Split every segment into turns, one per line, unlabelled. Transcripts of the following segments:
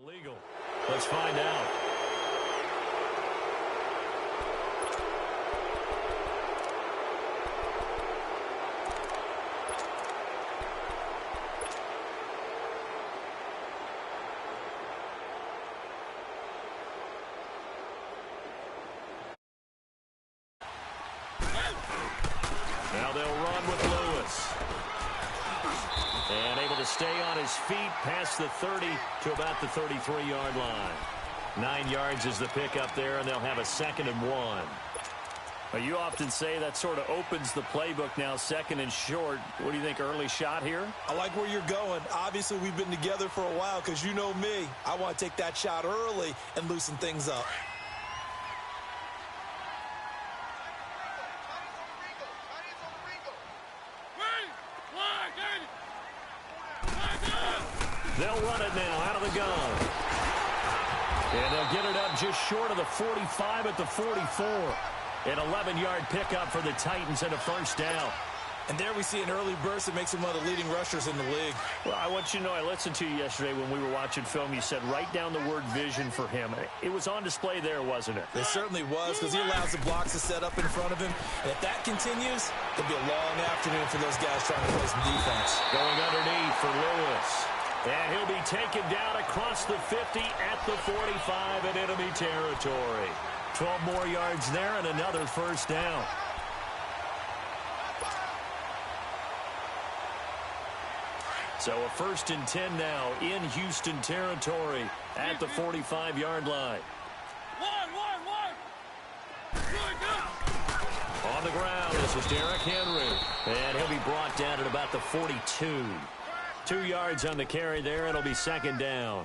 Legal. Let's find out. Now they'll run with Lewis. And able to stay on his feet past the 30 to about the 33-yard line. 9 yards is the pickup there, and they'll have a 2nd and 1.
Well, you often say that sort of opens the playbook now, 2nd and short. What do you think, early shot here?
I like where you're going. Obviously, we've been together for a while because you know me. I want to take that shot early and loosen things up.
They'll run it now out of the gun. And they'll get it up just short of the 45 at the 44. An 11-yard pickup for the Titans and a 1st down.
And there we see an early burst that makes him one of the leading rushers in the league.
Well, I want you to know, I listened to you yesterday when we were watching film. You said write down the word vision for him. It was on display there, wasn't it?
It certainly was, because he allows the blocks to set up in front of him. And if that continues, it'll be a long afternoon for those guys trying to play some defense.
Going underneath for Lewis. And he'll be taken down across the 50 at the 45 in enemy territory. 12 more yards there and another 1st down. So a 1st and 10 now in Houston territory at the 45-yard line. On the ground, this is Derrick Henry. And he'll be brought down at about the 42. 2 yards on the carry there. It'll be 2nd down.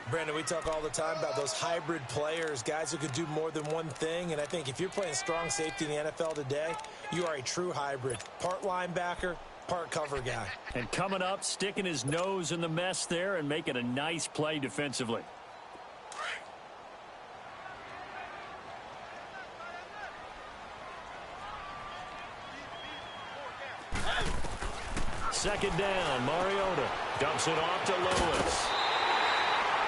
Brandon, we talk all the time about those hybrid players, guys who could do more than one thing. And I think if you're playing strong safety in the NFL today, you are a true hybrid. Part linebacker, part cover guy.
And coming up, sticking his nose in the mess there and making a nice play defensively.
Second down, Mariota dumps it off to Lewis.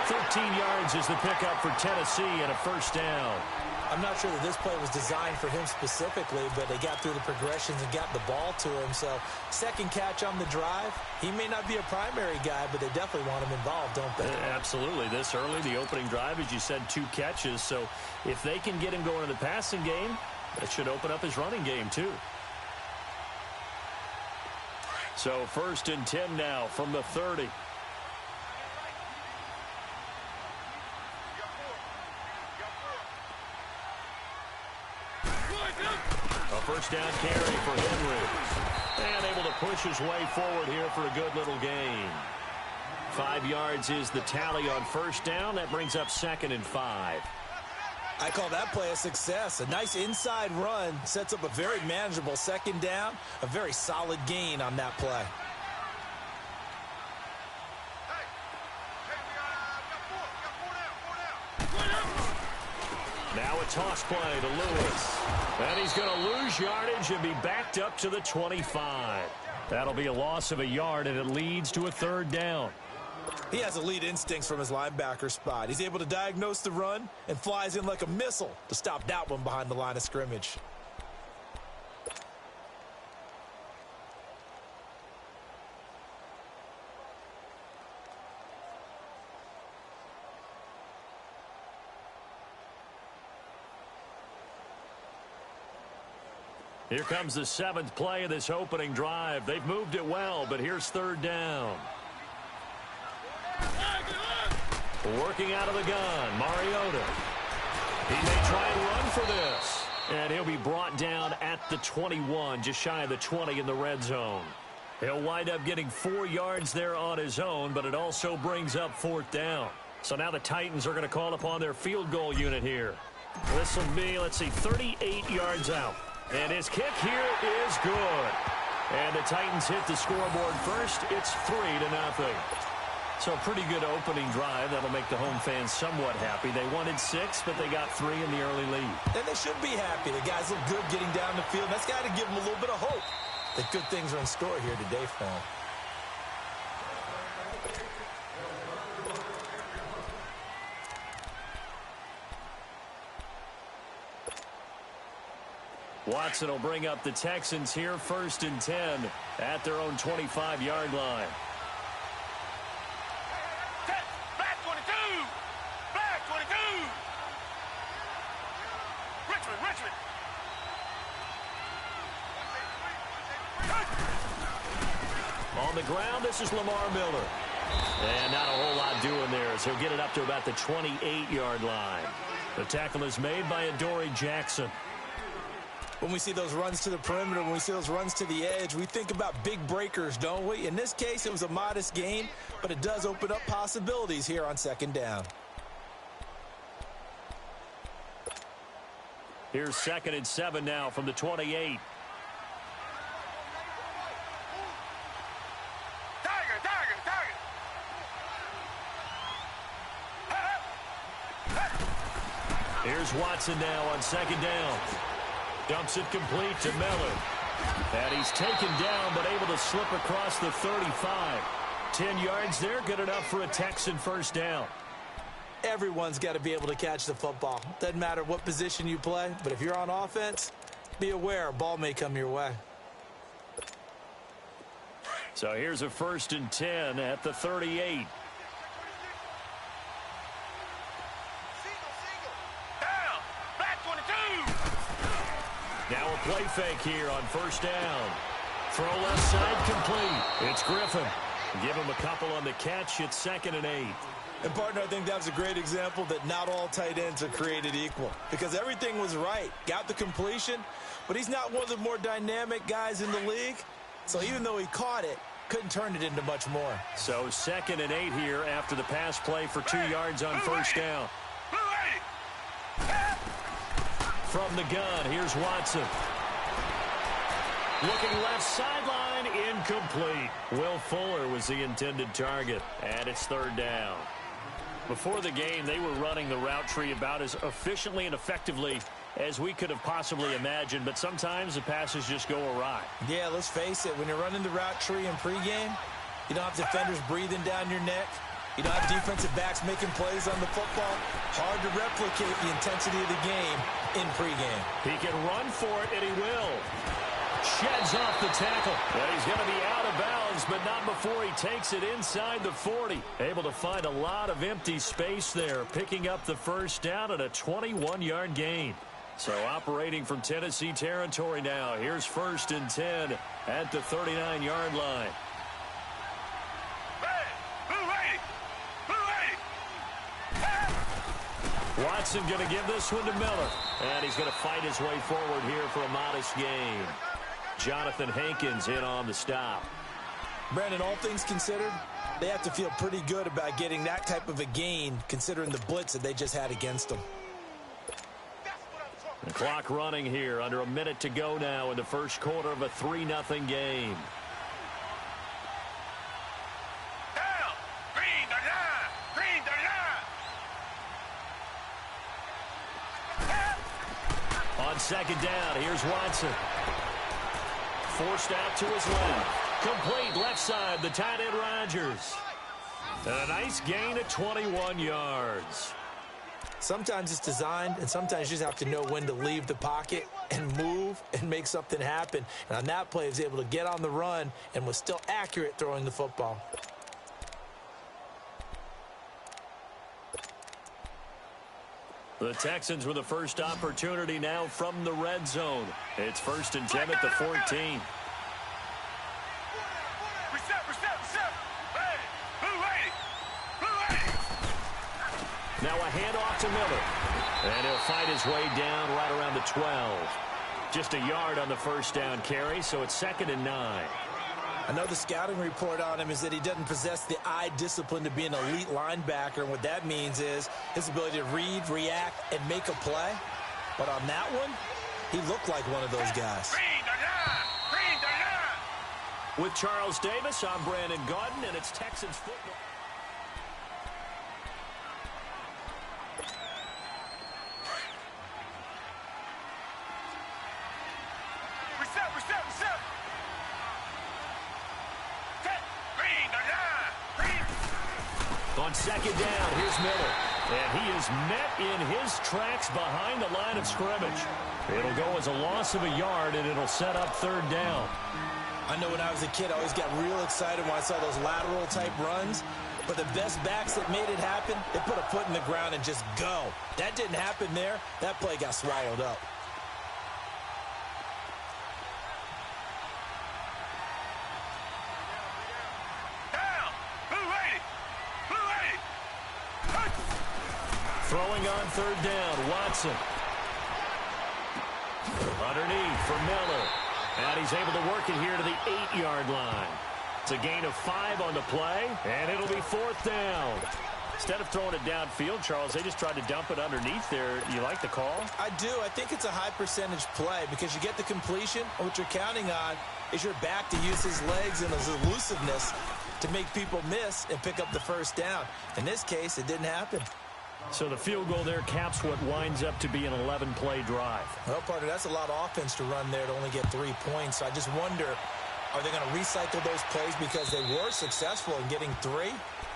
13 yards is the pickup for Tennessee and a 1st down.
I'm not sure that this play was designed for him specifically, but they got through the progressions and got the ball to him. So 2nd catch on the drive. He may not be a primary guy, but they definitely want him involved, don't they?
Absolutely. This early, the opening drive, as you said, 2 catches. So if they can get him going in the passing game, that should open up his running game too. So 1st and 10 now from the 30. A 1st down carry for Henry. And able to push his way forward here for a good little gain. 5 yards is the tally on 1st down. That brings up 2nd and 5.
I call that play a success. A nice inside run sets up a very manageable 2nd down. A very solid gain on that play.
Now a toss play to Lewis. And he's going to lose yardage and be backed up to the 25. That'll be a loss of a yard, and it leads to a 3rd down.
He has elite instincts from his linebacker spot. He's able to diagnose the run and flies in like a missile to stop that one behind the line of scrimmage.
Here comes the 7th play of this opening drive. They've moved it well, but here's 3rd down. Working out of the gun, Mariota. He may try and run for this. And he'll be brought down at the 21, just shy of the 20 in the red zone. He'll wind up getting 4 yards there on his own, but it also brings up 4th down. So now the Titans are going to call upon their field goal unit here. This will be, let's see, 38 yards out. And his kick here is good. And the Titans hit the scoreboard first. It's 3-0. So a pretty good opening drive. That'll make the home fans somewhat happy. They wanted 6, but they got 3 in the early lead.
And they should be happy. The guys look good getting down the field. That's got to give them a little bit of hope that good things are in store here today for them.
Watson will bring up the Texans here, 1st and 10 at their own 25-yard line.
Black 22! Black 22! Richmond!
On the ground, this is Lamar Miller. And not a whole lot doing there as he'll get it up to about the 28-yard line. The tackle is made by Adoree Jackson.
When we see those runs to the perimeter, when we see those runs to the edge, we think about big breakers, don't we? In this case, it was a modest gain, but it does open up possibilities here on 2nd down.
Here's 2nd and 7 now from the 28. Here's Watson now on 2nd down. Dumps it complete to Miller. And he's taken down but able to slip across the 35. 10 yards there, good enough for a Texan 1st down.
Everyone's got to be able to catch the football. Doesn't matter what position you play, but if you're on offense, be aware a ball may come your way.
So here's a 1st and 10 at the 38. Now a play fake here on 1st down. Throw left side complete. It's Griffin. Give him a couple on the catch. It's 2nd and 8.
And, partner, I think that was a great example that not all tight ends are created equal. Because everything was right. Got the completion, but he's not one of the more dynamic guys in the league. So even though he caught it, couldn't turn it into much more.
So 2nd and 8 here after the pass play for 2 yards on 1st down. From the gun, here's Watson. Looking left sideline, incomplete. Will Fuller was the intended target, and it's 3rd down. Before the game, they were running the route tree about as efficiently and effectively as we could have possibly imagined, but sometimes the passes just go awry.
Yeah, let's face it, when you're running the route tree in pregame, you don't have defenders breathing down your neck. You don't have defensive backs making plays on the football. Hard to replicate the intensity of the game in pregame.
He can run for it, and he will. Sheds off the tackle. And he's going to be out of bounds, but not before he takes it inside the 40. Able to find a lot of empty space there, picking up the 1st down at a 21-yard gain. So operating from Tennessee territory now. Here's 1st and 10 at the 39-yard line. Watson going to give this one to Miller. And he's going to fight his way forward here for a modest gain. Jonathan Hankins in on the stop.
Brandon, all things considered, they have to feel pretty good about getting that type of a gain considering the blitz that they just had against them.
The clock running here, under a minute to go now in the 1st quarter of a 3-0 game. On 2nd down, here's Watson. Forced out to his left. Complete left side, the tight end Rodgers. And a nice gain of 21 yards.
Sometimes it's designed, and sometimes you just have to know when to leave the pocket and move and make something happen. And on that play, he was able to get on the run and was still accurate throwing the football.
The Texans with the first opportunity now from the red zone. It's 1st and 10 at the 14. Now a handoff to Miller. And he'll fight his way down right around the 12. Just a yard on the 1st down carry, so it's 2nd and 9.
I know the scouting report on him is that he doesn't possess the eye discipline to be an elite linebacker. And what that means is his ability to read, react, and make a play. But on that one, he looked like one of those guys.
With Charles Davis, I'm Brandon Gaudin, and it's Texans football. On 2nd down, here's Miller. And he is met in his tracks behind the line of scrimmage.
It'll go as a loss of a yard, and it'll set up third down.
I know when I was a kid, I always got real excited when I saw those lateral-type runs. But the best backs that made it happen, they put a foot in the ground and just go. That didn't happen there. That play got swallowed up.
Down. Blue 80. Blue 80.
Throwing on third down, Watson. Underneath for Miller. And he's able to work it here to the 8-yard line. It's a gain of 5 on the play, and it'll be fourth down. Instead of throwing it downfield, Charles, they just tried to dump it underneath there. You like the call?
I do. I think it's a high-percentage play because you get the completion, and what you're counting on is your back to use his legs and his elusiveness to make people miss and pick up the first down. In this case, it didn't happen.
So the field goal there caps what winds up to be an 11-play drive.
Well, partner, that's a lot of offense to run there to only get 3 points. So I just wonder, are they going to recycle those plays because they were successful in getting 3?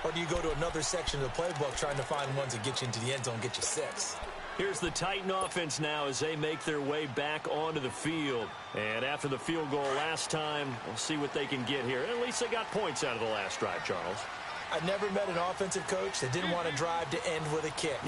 Or do you go to another section of the playbook trying to find ones that get you into the end zone and get you 6?
Here's the Titan offense now as they make their way back onto the field. And after the field goal last time, we'll see what they can get here. At least they got points out of the last drive, Charles.
I've never met an offensive coach that didn't want to drive to end with a kick.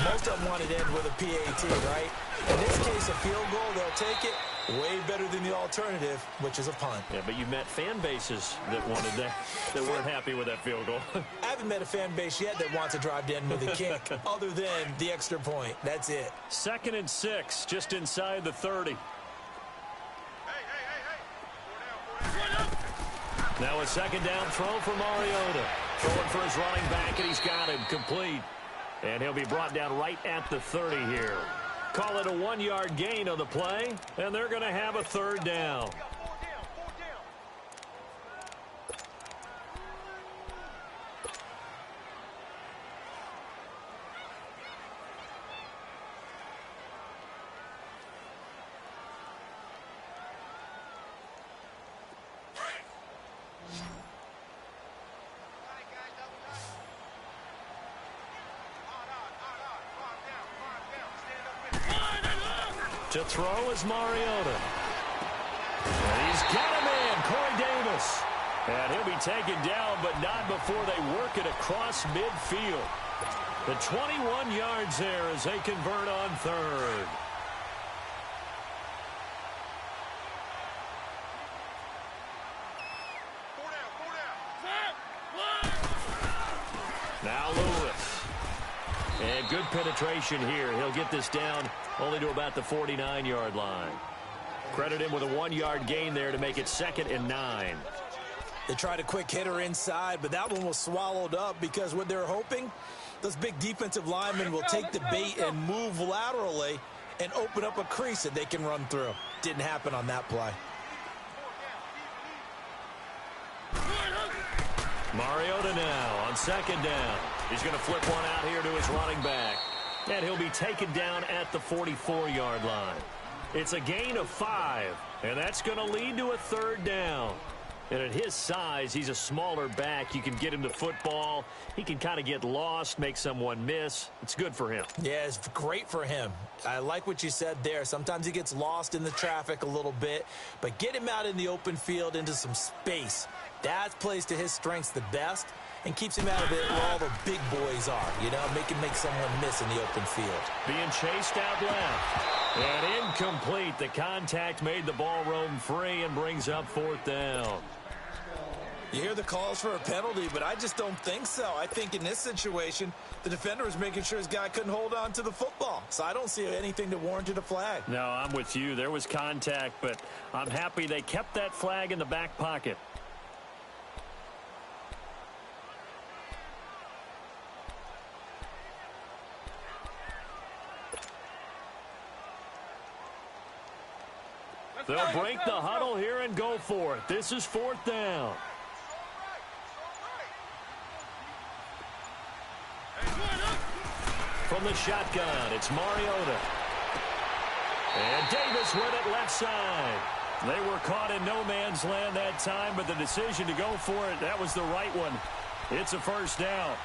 Most of them wanted to end with a PAT, right? In this case, a field goal, they'll take it. Way better than the alternative, which is a punt.
Yeah, but you met fan bases that wanted that weren't happy with that field goal.
I haven't met a fan base yet that wants to drive to end with a kick, other than the extra point. That's it.
2nd and 6, just inside the 30. Now a second down throw for Mariota. Throwing for his running back, and he's got him complete. And he'll be brought down right at the 30 here. Call it a 1-yard gain on the play, and they're going to have a third down. To throw is Mariota. And he's got him in, Corey Davis. And he'll be taken down, but not before they work it across midfield. The 21 yards there as they convert on third. Now Lewis. And good penetration here. He'll get this down only to about the 49-yard line. Credit him with a 1-yard gain there to make it 2nd and 9.
They tried a quick hitter inside, but that one was swallowed up because what they're hoping, those big defensive linemen will take the bait and move laterally and open up a crease that they can run through. Didn't happen on that play.
Mariota now on 2nd down. He's going to flip one out here to his running back. And he'll be taken down at the 44-yard line. It's a gain of 5, and that's going to lead to a third down. And at his size, he's a smaller back. You can get him the football. He can kind of get lost, make someone miss. It's good for him.
Yeah, it's great for him. I like what you said there. Sometimes he gets lost in the traffic a little bit, but get him out in the open field into some space. That plays to his strengths the best and keeps him out of it where all the big boys are, you know, make someone miss in the open field.
Being chased out left. And incomplete. The contact made the ball roam free and brings up 4th down.
You hear the calls for a penalty, but I just don't think so. I think in this situation, the defender was making sure his guy couldn't hold on to the football. So I don't see anything that warranted a flag.
No, I'm with you. There was contact, but I'm happy they kept that flag in the back pocket. They'll break the huddle here and go for it. This is 4th down. From the shotgun, it's Mariota. And Davis with it left side. They were caught in no man's land that time, but the decision to go for it, that was the right one. It's a first down.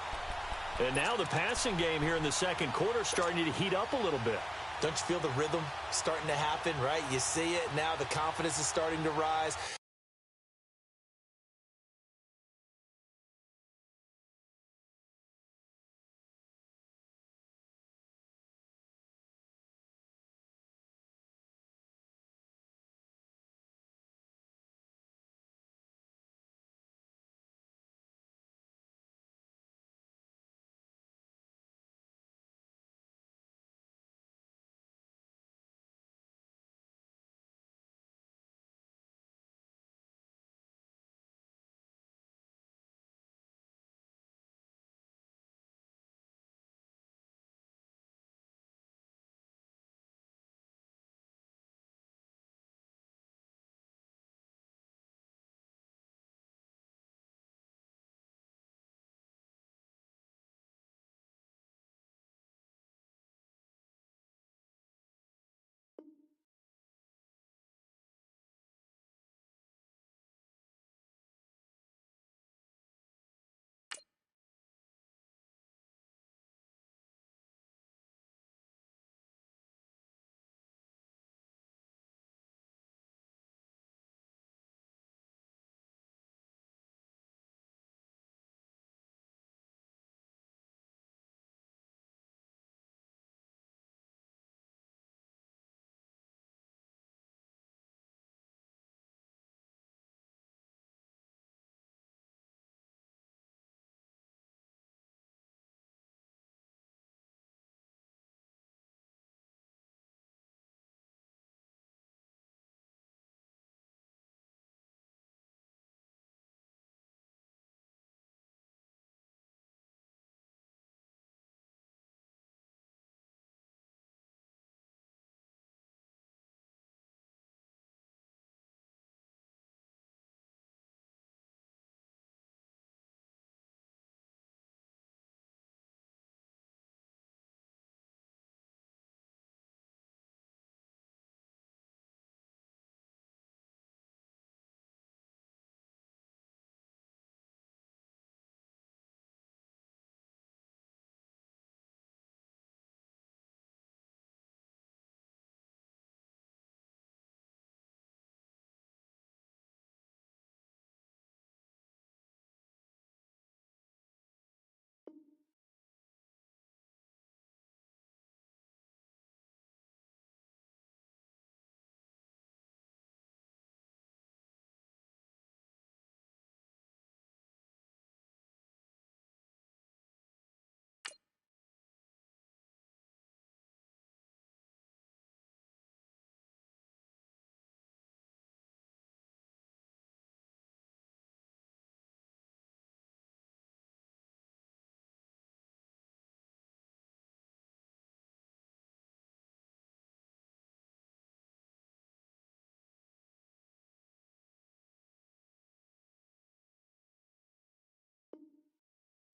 And now the passing game here in the second quarter starting to heat up a little bit.
Don't you feel the rhythm starting to happen, right? You see it now. The confidence is starting to rise.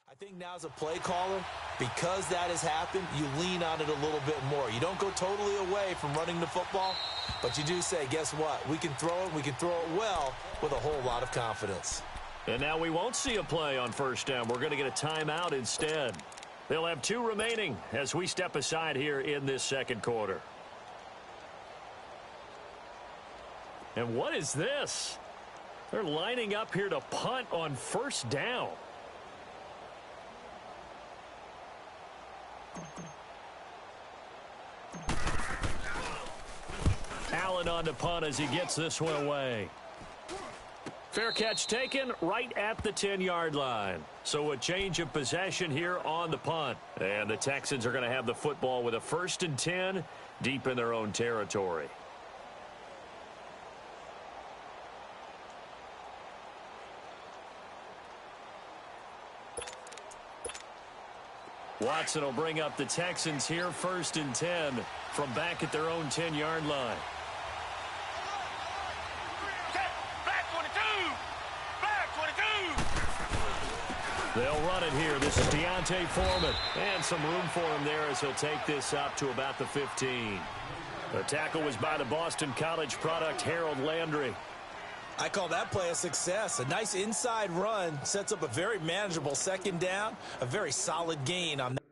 I think now as a play caller, because that has happened, you lean on it a little bit more. You don't go totally away from running the football, but you do say, guess what? We can throw it. We can throw it well with a whole lot of confidence.
And now we won't see a play on first down. We're going to get a timeout instead. They'll have 2 remaining as we step aside here in this second quarter. And what is this? They're lining up here to punt on first down. Allen on the punt as he gets this one away. Fair catch taken right at the 10-yard line. So a change of possession here on the punt. And the Texans are going to have the football with a 1st and 10 deep in their own territory. Watson will bring up the Texans here, 1st and 10 from back at their own 10-yard line. They'll run it here. This is Deontay Foreman. And some room for him there as he'll take this up to about the 15. The tackle was by the Boston College product, Harold Landry.
I call that play a success. A nice inside run sets up a very manageable second down, a very solid gain on that.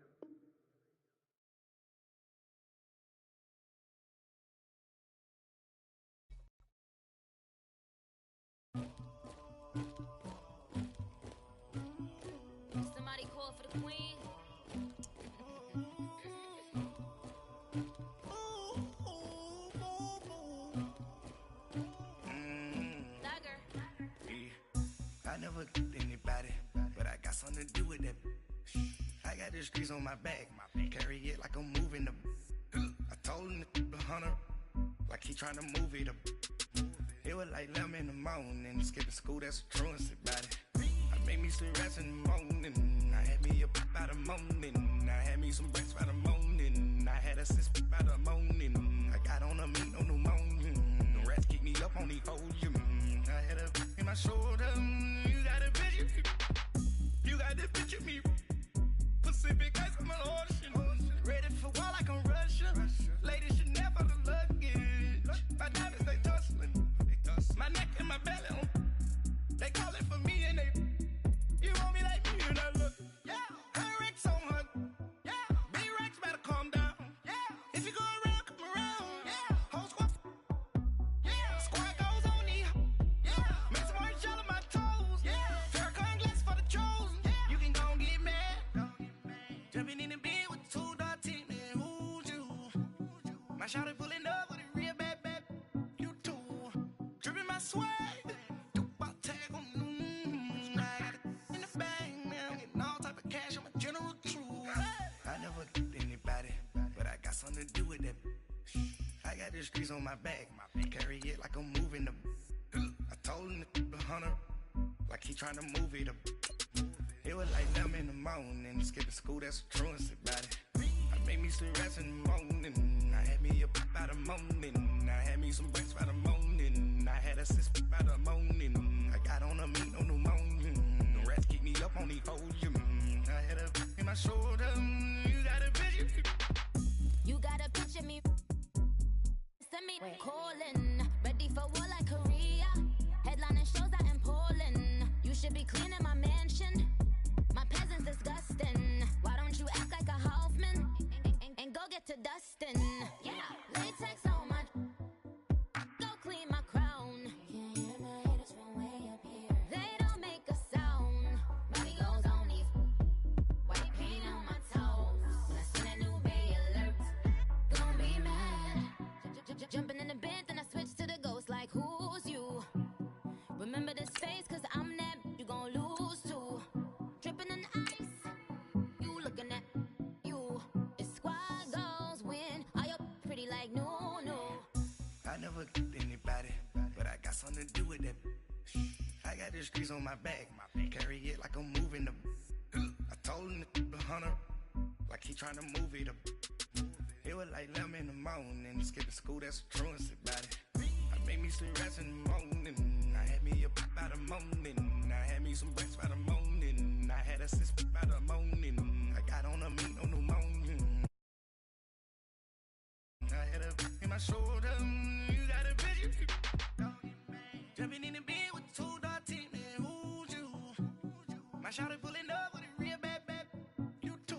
I never anybody, but I got something to do with that. I got the streets on my back, carry it like I'm moving the. I told him the hunter, like he trying to move it up. It was like 11 in the morning, skipping school, that's a truancy about it. I made me some rest in the morning, I had me up by the morning, I had me some breaks by the morning, I had a sis by the morning, I got on a meat on the morning, the rats keep me up on the podium, I had a in my shoulder, you got a picture, you got this picture me, Pacific ice on my ocean, ready for war like I'm Russia, ladies should never the luggage, my diamonds they tussling, my neck and my belly on, they calling for me and they, you want me like me and I look, yeah, her Rex on her, yeah, B-Rex better calm down, yeah, if you go around, come around, yeah, whole squad, yeah, squad goes on me, yeah, make some orange gel on my toes, yeah, Farrakhan glass for the chosen, yeah, you can go and get mad, jumping in the bed with 2 dark teeth, man, who's you, my shawty pulling up with a real bad, you too, dripping my swag, you about tag on, I got it in the bag, man, getting all type of cash, I'm a general true, I never anybody, but I got something to do with that, I got the streets on my back, carry it like I'm moving the, I told him the hunter, like he trying to move it up, it was like 11 in the morning, skipping school, that's a truancy about it, I made me some rest in the morning, I had me up by the morning, I had me some breaks by the morning, I had a sis by the morning, I got on a meat on the morning, the rats keep me up on the podium, I had a in my shoulder, you got a picture,
you got a picture me, send me calling, ready for war like Korea, headlining shows out in Poland, you should be cleaning my mansion, my peasants disgusting, why don't you act like a Hoffman, and go get to dustin', yeah, latex on my, go clean my crown, can't hear my haters from way up here, they don't make a sound, money goes on these, white paint on my toes, when I see that new Bay alert, gon' be mad, jumping in the bed, then I switch to the ghost like who's you, remember this face cause I'm that, you gon' lose too, dripping in ice, you looking at, you, it's squad goals win, are you pretty like no.
I never anybody, but I got something to do with that, I got the streets on my back, carry it like I'm moving the, I told him the hunter, like he trying to move it up, it was like 11 in the morning, skipping school, that's a truancy about it, I made me some rest in the morning, I had me up by the morning, I had me some breaks by the morning, I had a sis by the morning, I got on a meat on the morning, I had a in my shoulder, you got a picture, jumping in the bed with 2 dark teeth, man, who's you, my shawty pulling up with a real bad, you too.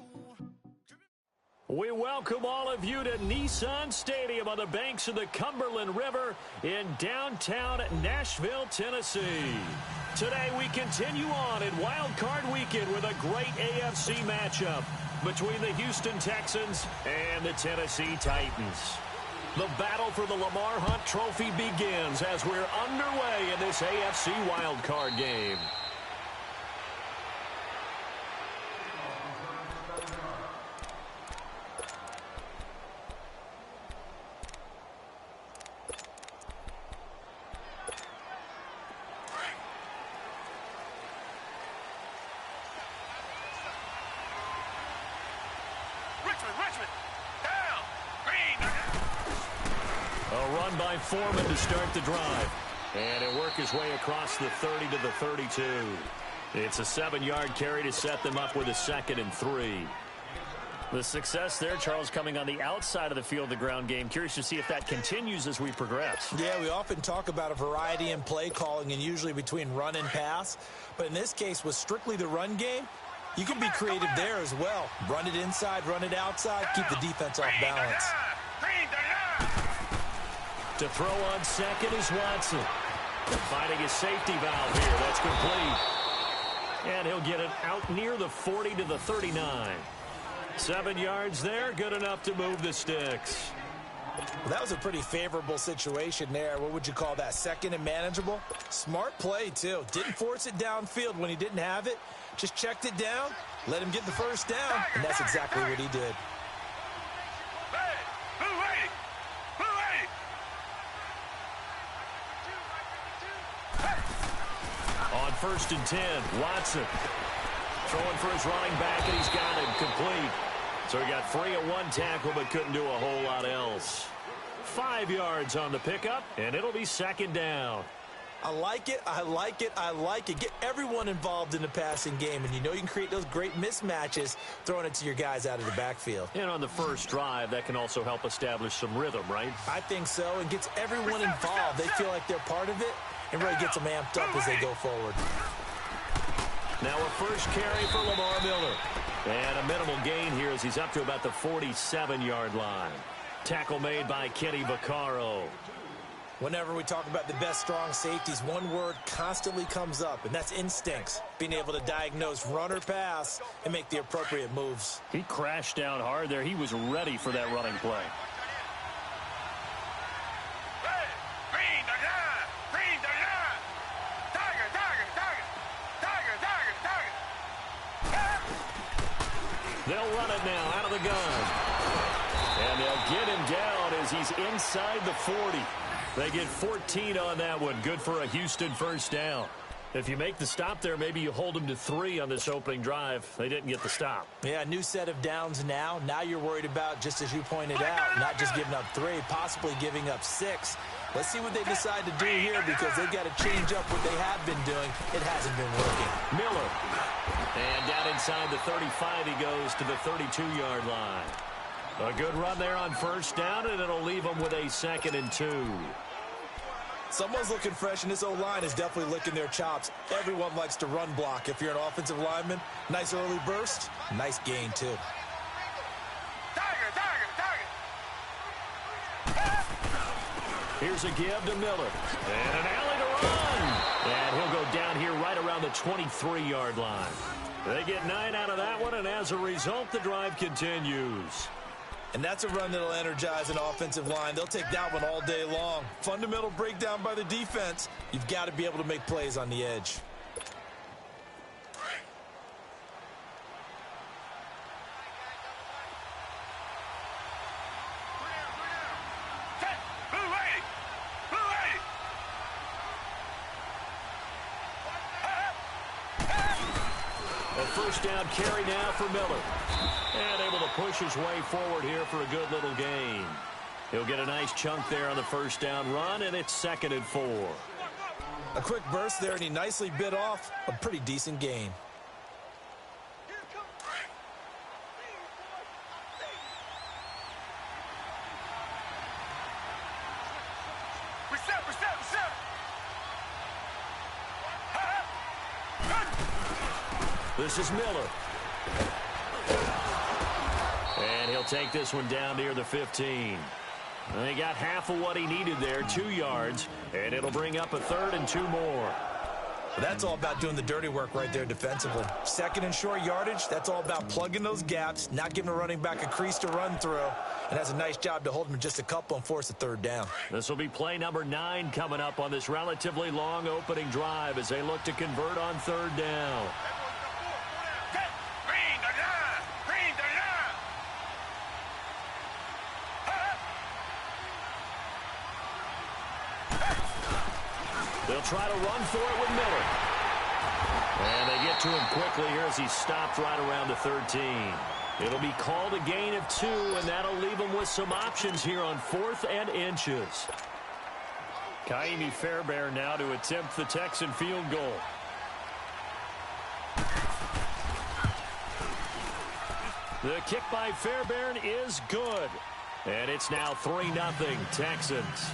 We welcome all of you to Nissan Stadium on the banks of the Cumberland River in downtown Nashville, Tennessee. Today we continue on in Wild Card Weekend with a great AFC matchup between the Houston Texans and the Tennessee Titans. The battle for the Lamar Hunt Trophy begins as we're underway in this AFC Wild Card game.
Richmond, down, Green.
A run by Foreman to start the drive. And he'll work his way across the 30 to the 32. It's a 7-yard carry to set them up with a 2nd and 3. The success there, Charles, coming on the outside of the field, the ground game. Curious to see if that continues as we progress.
Yeah, we often talk about a variety in play calling and usually between run and pass. But in this case, with strictly the run game, you can be creative there as well. Run it inside, run it outside, keep the defense off balance.
To throw on second is Watson. Finding his safety valve here. That's complete. And he'll get it out near the 40 to the 39. 7 yards there, good enough to move the sticks.
Well, that was a pretty favorable situation there. What would you call that? Second and manageable? Smart play, too. Didn't force it downfield when he didn't have it. Just checked it down, let him get the first down, and that's exactly what he did.
On 1st and 10, Watson throwing for his running back, and he's got it complete. So he got free of one tackle, but couldn't do a whole lot else. 5 yards on the pickup, and it'll be 2nd down.
I like it, I like it, I like it. Get everyone involved in the passing game, and you know you can create those great mismatches throwing it to your guys out of the backfield.
And on the first drive, that can also help establish some rhythm, right?
I think so, and gets everyone involved. They feel like they're part of it, and really gets them amped up as they go forward.
Now a first carry for Lamar Miller. And a minimal gain here as he's up to about the 47-yard line. Tackle made by Kenny Vaccaro.
Whenever we talk about the best strong safeties, one word constantly comes up, and that's instincts. Being able to diagnose run or pass and make the appropriate moves.
He crashed down hard there. He was ready for that running play. They'll run it now out of the gun. And they'll get him down as he's inside the 40. They get 14 on that one. Good for a Houston first down. If you make the stop there, maybe you hold them to 3 on this opening drive. They didn't get the stop.
Yeah, new set of downs now. Now you're worried about, just as you pointed out, not just giving up 3, possibly giving up 6. Let's see what they decide to do here because they've got to change up what they have been doing. It hasn't been working.
Miller. And down inside the 35, he goes to the 32-yard line. A good run there on first down, and it'll leave them with a 2nd and 2.
Someone's looking fresh, and this O-line is definitely licking their chops. Everyone likes to run block. If you're an offensive lineman, nice early burst, nice gain, too.
Here's a give to Miller. And an alley to run. And he'll go down here right around the 23-yard line. They get 9 out of that one, and as a result, the drive continues.
And that's a run that'll energize an offensive line. They'll take that one all day long. Fundamental breakdown by the defense. You've got to be able to make plays on the edge.
First down carry now for Miller. And able to push his way forward here for a good little gain. He'll get a nice chunk there on the first down run, and it's 2nd and 4.
A quick burst there, and he nicely bit off a pretty decent gain.
This is Miller. And he'll take this one down near the 15. And he got half of what he needed there, 2 yards, and it'll bring up a 3rd and 2 more.
That's all about doing the dirty work right there defensively. 2nd and short yardage, that's all about plugging those gaps, not giving a running back a crease to run through, and has a nice job to hold him just a couple and force a 3rd down.
This will be play number 9 coming up on this relatively long opening drive as they look to convert on 3rd down. They'll try to run for it with Miller. And they get to him quickly here as he stopped right around the 13. It'll be called a gain of 2, and that'll leave them with some options here on 4th and inches. Kaimi Fairbairn now to attempt the Texan field goal. The kick by Fairbairn is good. And it's now 3-0 Texans.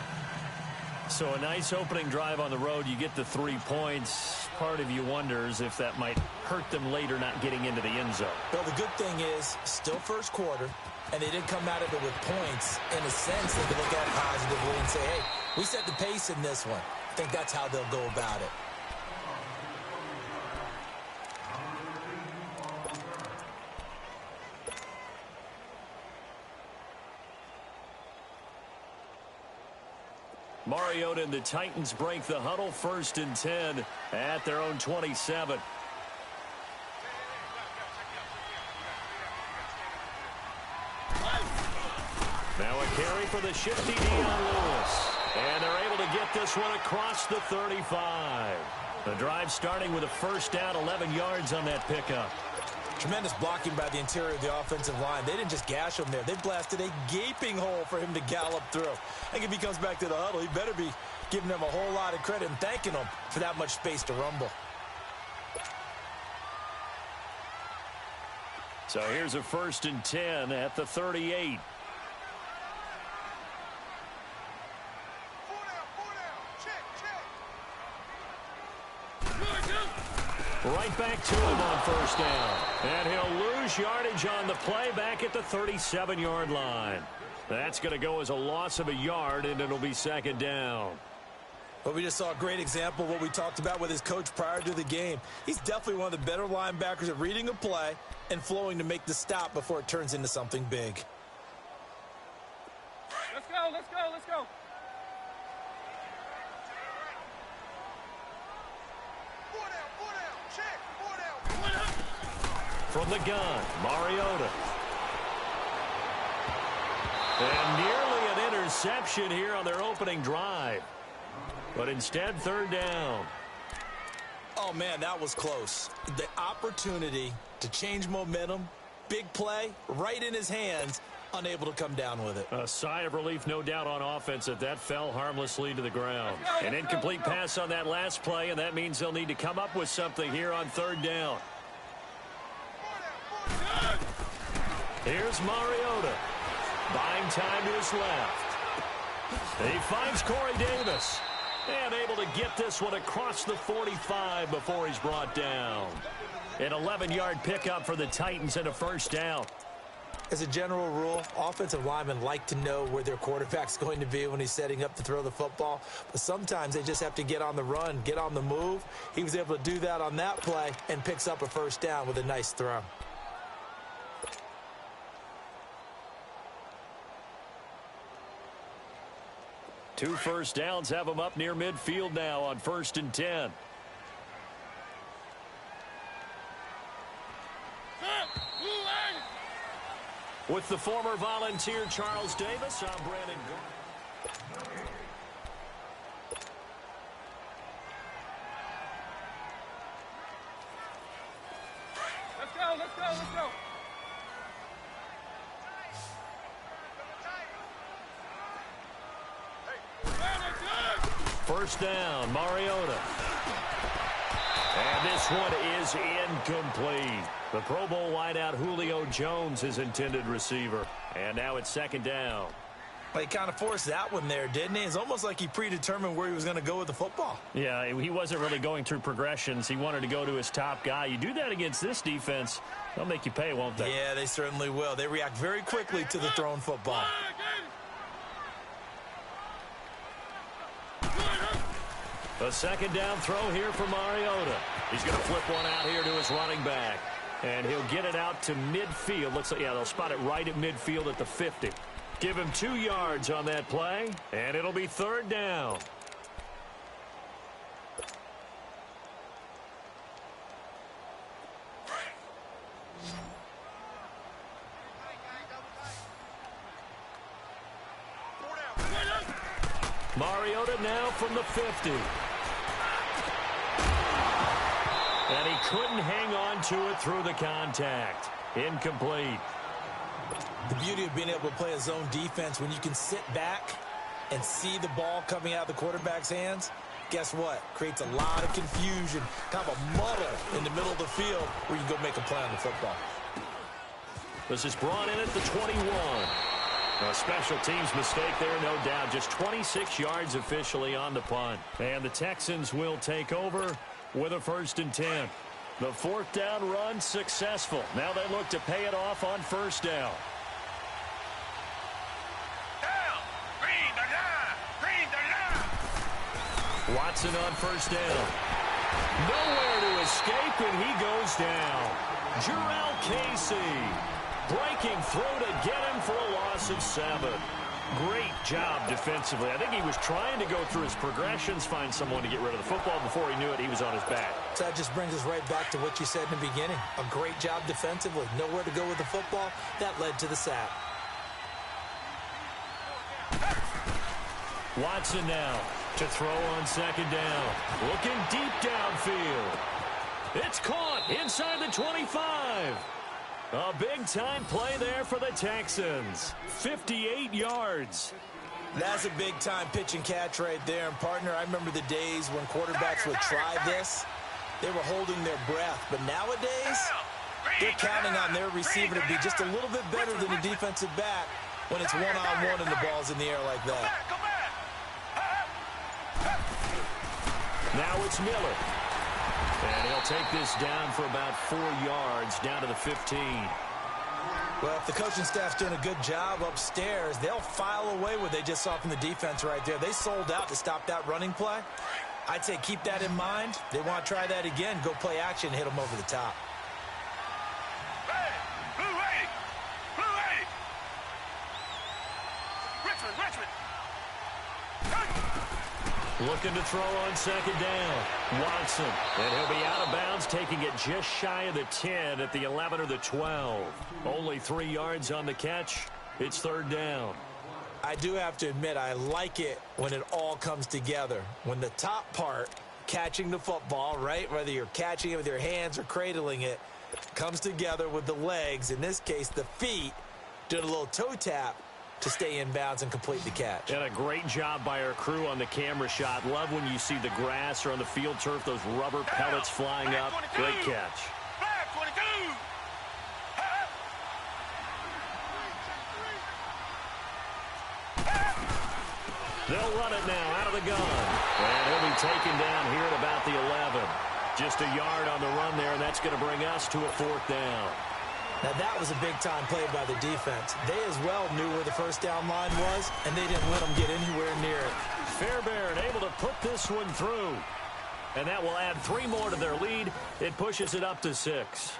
So a nice opening drive on the road. You get the 3 points. Part of you wonders if that might hurt them later not getting into the end zone.
Well, the good thing is still first quarter, and they didn't come out of it with points. In a sense, they can look at it positively and say, hey, we set the pace in this one. I think that's how they'll go about it.
Mariota and the Titans break the huddle, 1st and 10 at their own 27. Now a carry for the shifty Dion Lewis. And they're able to get this one across the 35. The drive starting with a 1st down, 11 yards on that pickup.
Tremendous blocking by the interior of the offensive line. They didn't just gash him there. They blasted a gaping hole for him to gallop through. I think if he comes back to the huddle, he better be giving them a whole lot of credit and thanking them for that much space to rumble.
So here's a 1st and 10 at the 38. Right back to him on 1st down. And he'll lose yardage on the play back at the 37-yard line. That's going to go as a loss of a yard, and it'll be 2nd down.
Well, we just saw a great example of what we talked about with his coach prior to the game. He's definitely one of the better linebackers at reading a play and flowing to make the stop before it turns into something big.
Let's go, let's go, let's go.
From the gun, Mariota. And nearly an interception here on their opening drive. But instead, 3rd down.
Oh, man, that was close. The opportunity to change momentum, big play, right in his hands, unable to come down with it.
A sigh of relief, no doubt, on offense that fell harmlessly to the ground. An incomplete pass on that last play, and that means they'll need to come up with something here on 3rd down. Here's Mariota. Buying time to his left. He finds Corey Davis. And able to get this one across the 45 before he's brought down. An 11-yard pickup for the Titans and a 1st down.
As a general rule, offensive linemen like to know where their quarterback's going to be when he's setting up to throw the football. But sometimes they just have to get on the run, get on the move. He was able to do that on that play and picks up a 1st down with a nice throw.
Two 1st downs have them up near midfield now on 1st and 10. With the former Volunteer Charles Davis, I'm Brandon Gordon.
Let's go, let's go, let's go.
1st down, Mariota. And this one is incomplete. The Pro Bowl wideout Julio Jones, his intended receiver. And now it's 2nd down.
Well, he kind of forced that one there, didn't he? It's almost like he predetermined where he was going to go with the football.
Yeah, he wasn't really going through progressions. He wanted to go to his top guy. You do that against this defense, they'll make you pay, won't they?
Yeah, they certainly will. They react very quickly to the thrown football.
A 2nd down throw here for Mariota. He's going to flip one out here to his running back. And he'll get it out to midfield. Looks like, yeah, they'll spot it right at midfield at the 50. Give him 2 yards on that play, and it'll be 3rd down. Mariota now from the 50. And he couldn't hang on to it through the contact. Incomplete.
The beauty of being able to play a zone defense when you can sit back and see the ball coming out of the quarterback's hands, guess what? Creates a lot of confusion, kind of a muddle in the middle of the field where you can go make a play on the football.
This is brought in at the 21. A special teams mistake there, no doubt. Just 26 yards officially on the punt. And the Texans will take over with a 1st and 10. The 4th down run successful. Now they look to pay it off on 1st down.
Down. Green the line. Green the line.
Watson on 1st down. Nowhere to escape, and he goes down. Jurrell Casey breaking through to get him for a loss of 7. Great job defensively. I think he was trying to go through his progressions, find someone to get rid of the football. Before he knew it, he was on his back.
So that just brings us right back to what you said in the beginning. A great job defensively. Nowhere to go with the football. That led to the sack.
Watson now to throw on second down. Looking deep downfield. It's caught inside the 25. A big-time play there for the Texans. 58 yards.
That's a big-time pitch and catch right there. And, partner, I remember the days when quarterbacks would try this. They were holding their breath. But nowadays, they're counting on their receiver to be just a little bit better than the defensive back when it's one-on-one and the ball's in the air like that.
Now it's Miller. And he'll take this down for about 4 yards, down to the 15.
Well, if the coaching staff's doing a good job upstairs, they'll file away what they just saw from the defense right there. They sold out to stop that running play. I'd say keep that in mind. They want to try that again. Go play action, hit them over the top.
Hey, Blue 80! Blue 80! Richmond!
Looking to throw on second down. Watson. And he'll be out of bounds, taking it just shy of the 10 at the 11 or the 12. Only 3 yards on the catch. It's third down.
I do have to admit, I like it when it all comes together. When the top part, catching the football, right, whether you're catching it with your hands or cradling it, comes together with the legs, in this case the feet, doing a little toe tap to stay in bounds and complete the catch.
And a great job by our crew on the camera shot. Love when you see the grass or on the field turf, those rubber pellets flying up. Great catch. They'll run it now out of the gun. And he'll be taken down here at about the 11. Just a yard on the run there, and that's going to bring us to a fourth down.
Now, that was a big-time play by the defense. They as well knew where the first down line was, and they didn't let them get anywhere near it.
Fairbairn able to put this one through. And that will add 3 more to their lead. It pushes it up to 6.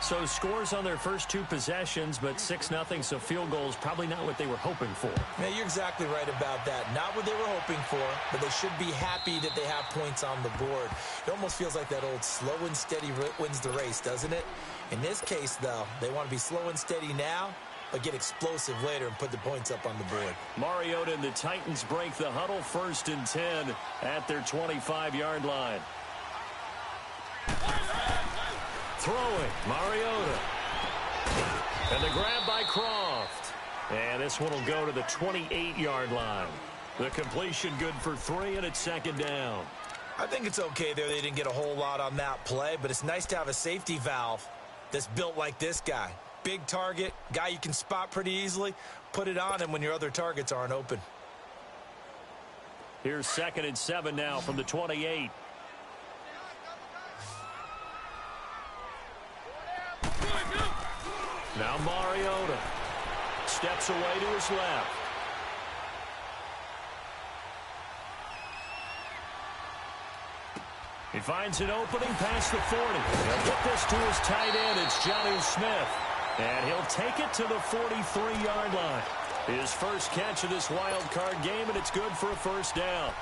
So scores on their first 2 possessions, but 6-0, so field goals probably not what they were hoping for.
Yeah, you're exactly right about that. Not what they were hoping for, but they should be happy that they have points on the board. It almost feels like that old slow and steady wins the race, doesn't it? In this case, though, they want to be slow and steady now, but get explosive later and put the points up on the board.
Mariota and the Titans break the huddle, 1st and 10 at their 25-yard line. Throwing, Mariota. And the grab by Croft. And this one will go to the 28-yard line. The completion good for 3, and it's second down.
I think it's okay there. They didn't get a whole lot on that play, but it's nice to have a safety valve that's built like this guy. Big target, guy you can spot pretty easily. Put it on him when your other targets aren't open.
Here's 2nd and 7 now from the 28. Now Mariota steps away to his left. He finds an opening past the 40. He'll put this to his tight end. It's Jonnu Smith. And he'll take it to the 43-yard line. His first catch of this wild card game, and it's good for a first down.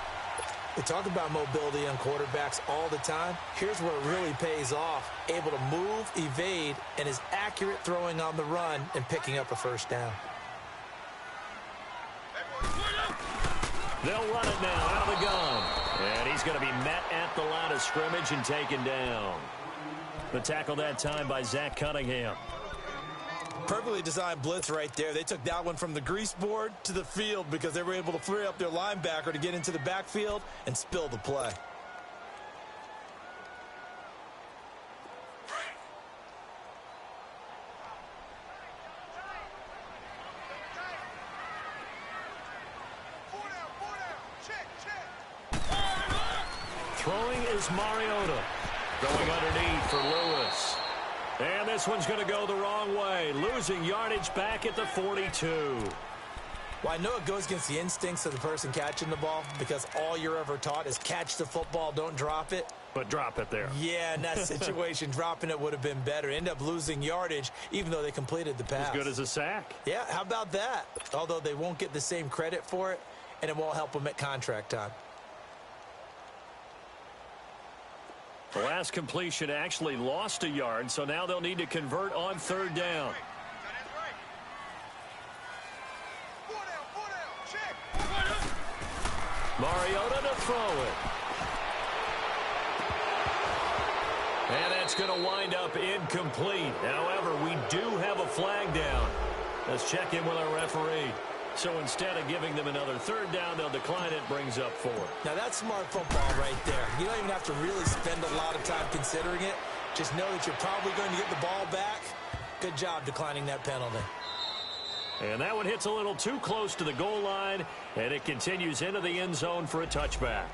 We talk about mobility on quarterbacks all the time. Here's where it really pays off. Able to move, evade, and is accurate throwing on the run and picking up a first down.
They'll run it now out of the gun. And he's going to be met at the line of scrimmage and taken down. The tackle that time by Zach Cunningham.
Perfectly designed blitz right there. They took that one from the grease board to the field because they were able to free up their linebacker to get into the backfield and spill the play.
Throwing is Mariota. Going underneath for Lewis. And this one's going to go the wrong way. Losing yardage back at the 42.
Well, I know it goes against the instincts of the person catching the ball because all you're ever taught is catch the football, don't drop it.
But drop it there.
Yeah, in that situation, dropping it would have been better. End up losing yardage, even though they completed the pass.
As good as a sack.
Yeah, how about that? Although they won't get the same credit for it, and it won't help them at contract time.
The last completion actually lost a yard, so now they'll need to convert on third down. Mariota to throw it. And that's going to wind up incomplete. However, we do have a flag down. Let's check in with our referee. So instead of giving them another third down, they'll decline it, brings up 4.
Now, that's smart football right there. You don't even have to really spend a lot of time considering it. Just know that you're probably going to get the ball back. Good job declining that penalty.
And that one hits a little too close to the goal line, and it continues into the end zone for a touchback.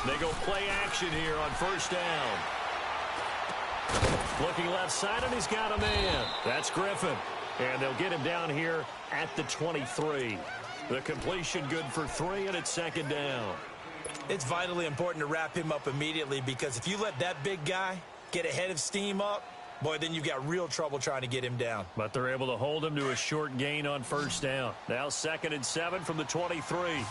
They go play action here on first down. Looking left side, and he's got a man. That's Griffin. And they'll get him down here at the 23. The completion good for 3, and it's second down.
It's vitally important to wrap him up immediately because if you let that big guy get ahead of steam up, boy, then you've got real trouble trying to get him down.
But they're able to hold him to a short gain on first down. Now 2nd and 7 from the 23.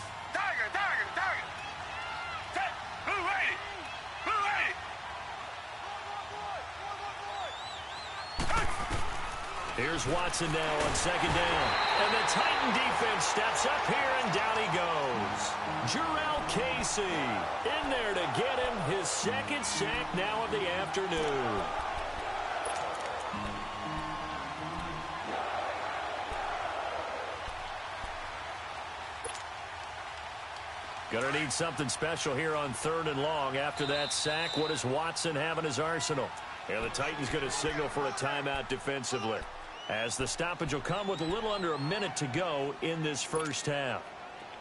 Here's Watson now on second down. And the Titan defense steps up here, and down he goes. Jurrell Casey in there to get him his second sack now of the afternoon. Gonna need something special here on 3rd and long. After that sack, what does Watson have in his arsenal? And the Titans going to signal for a timeout defensively, as the stoppage will come with a little under a minute to go in this first half.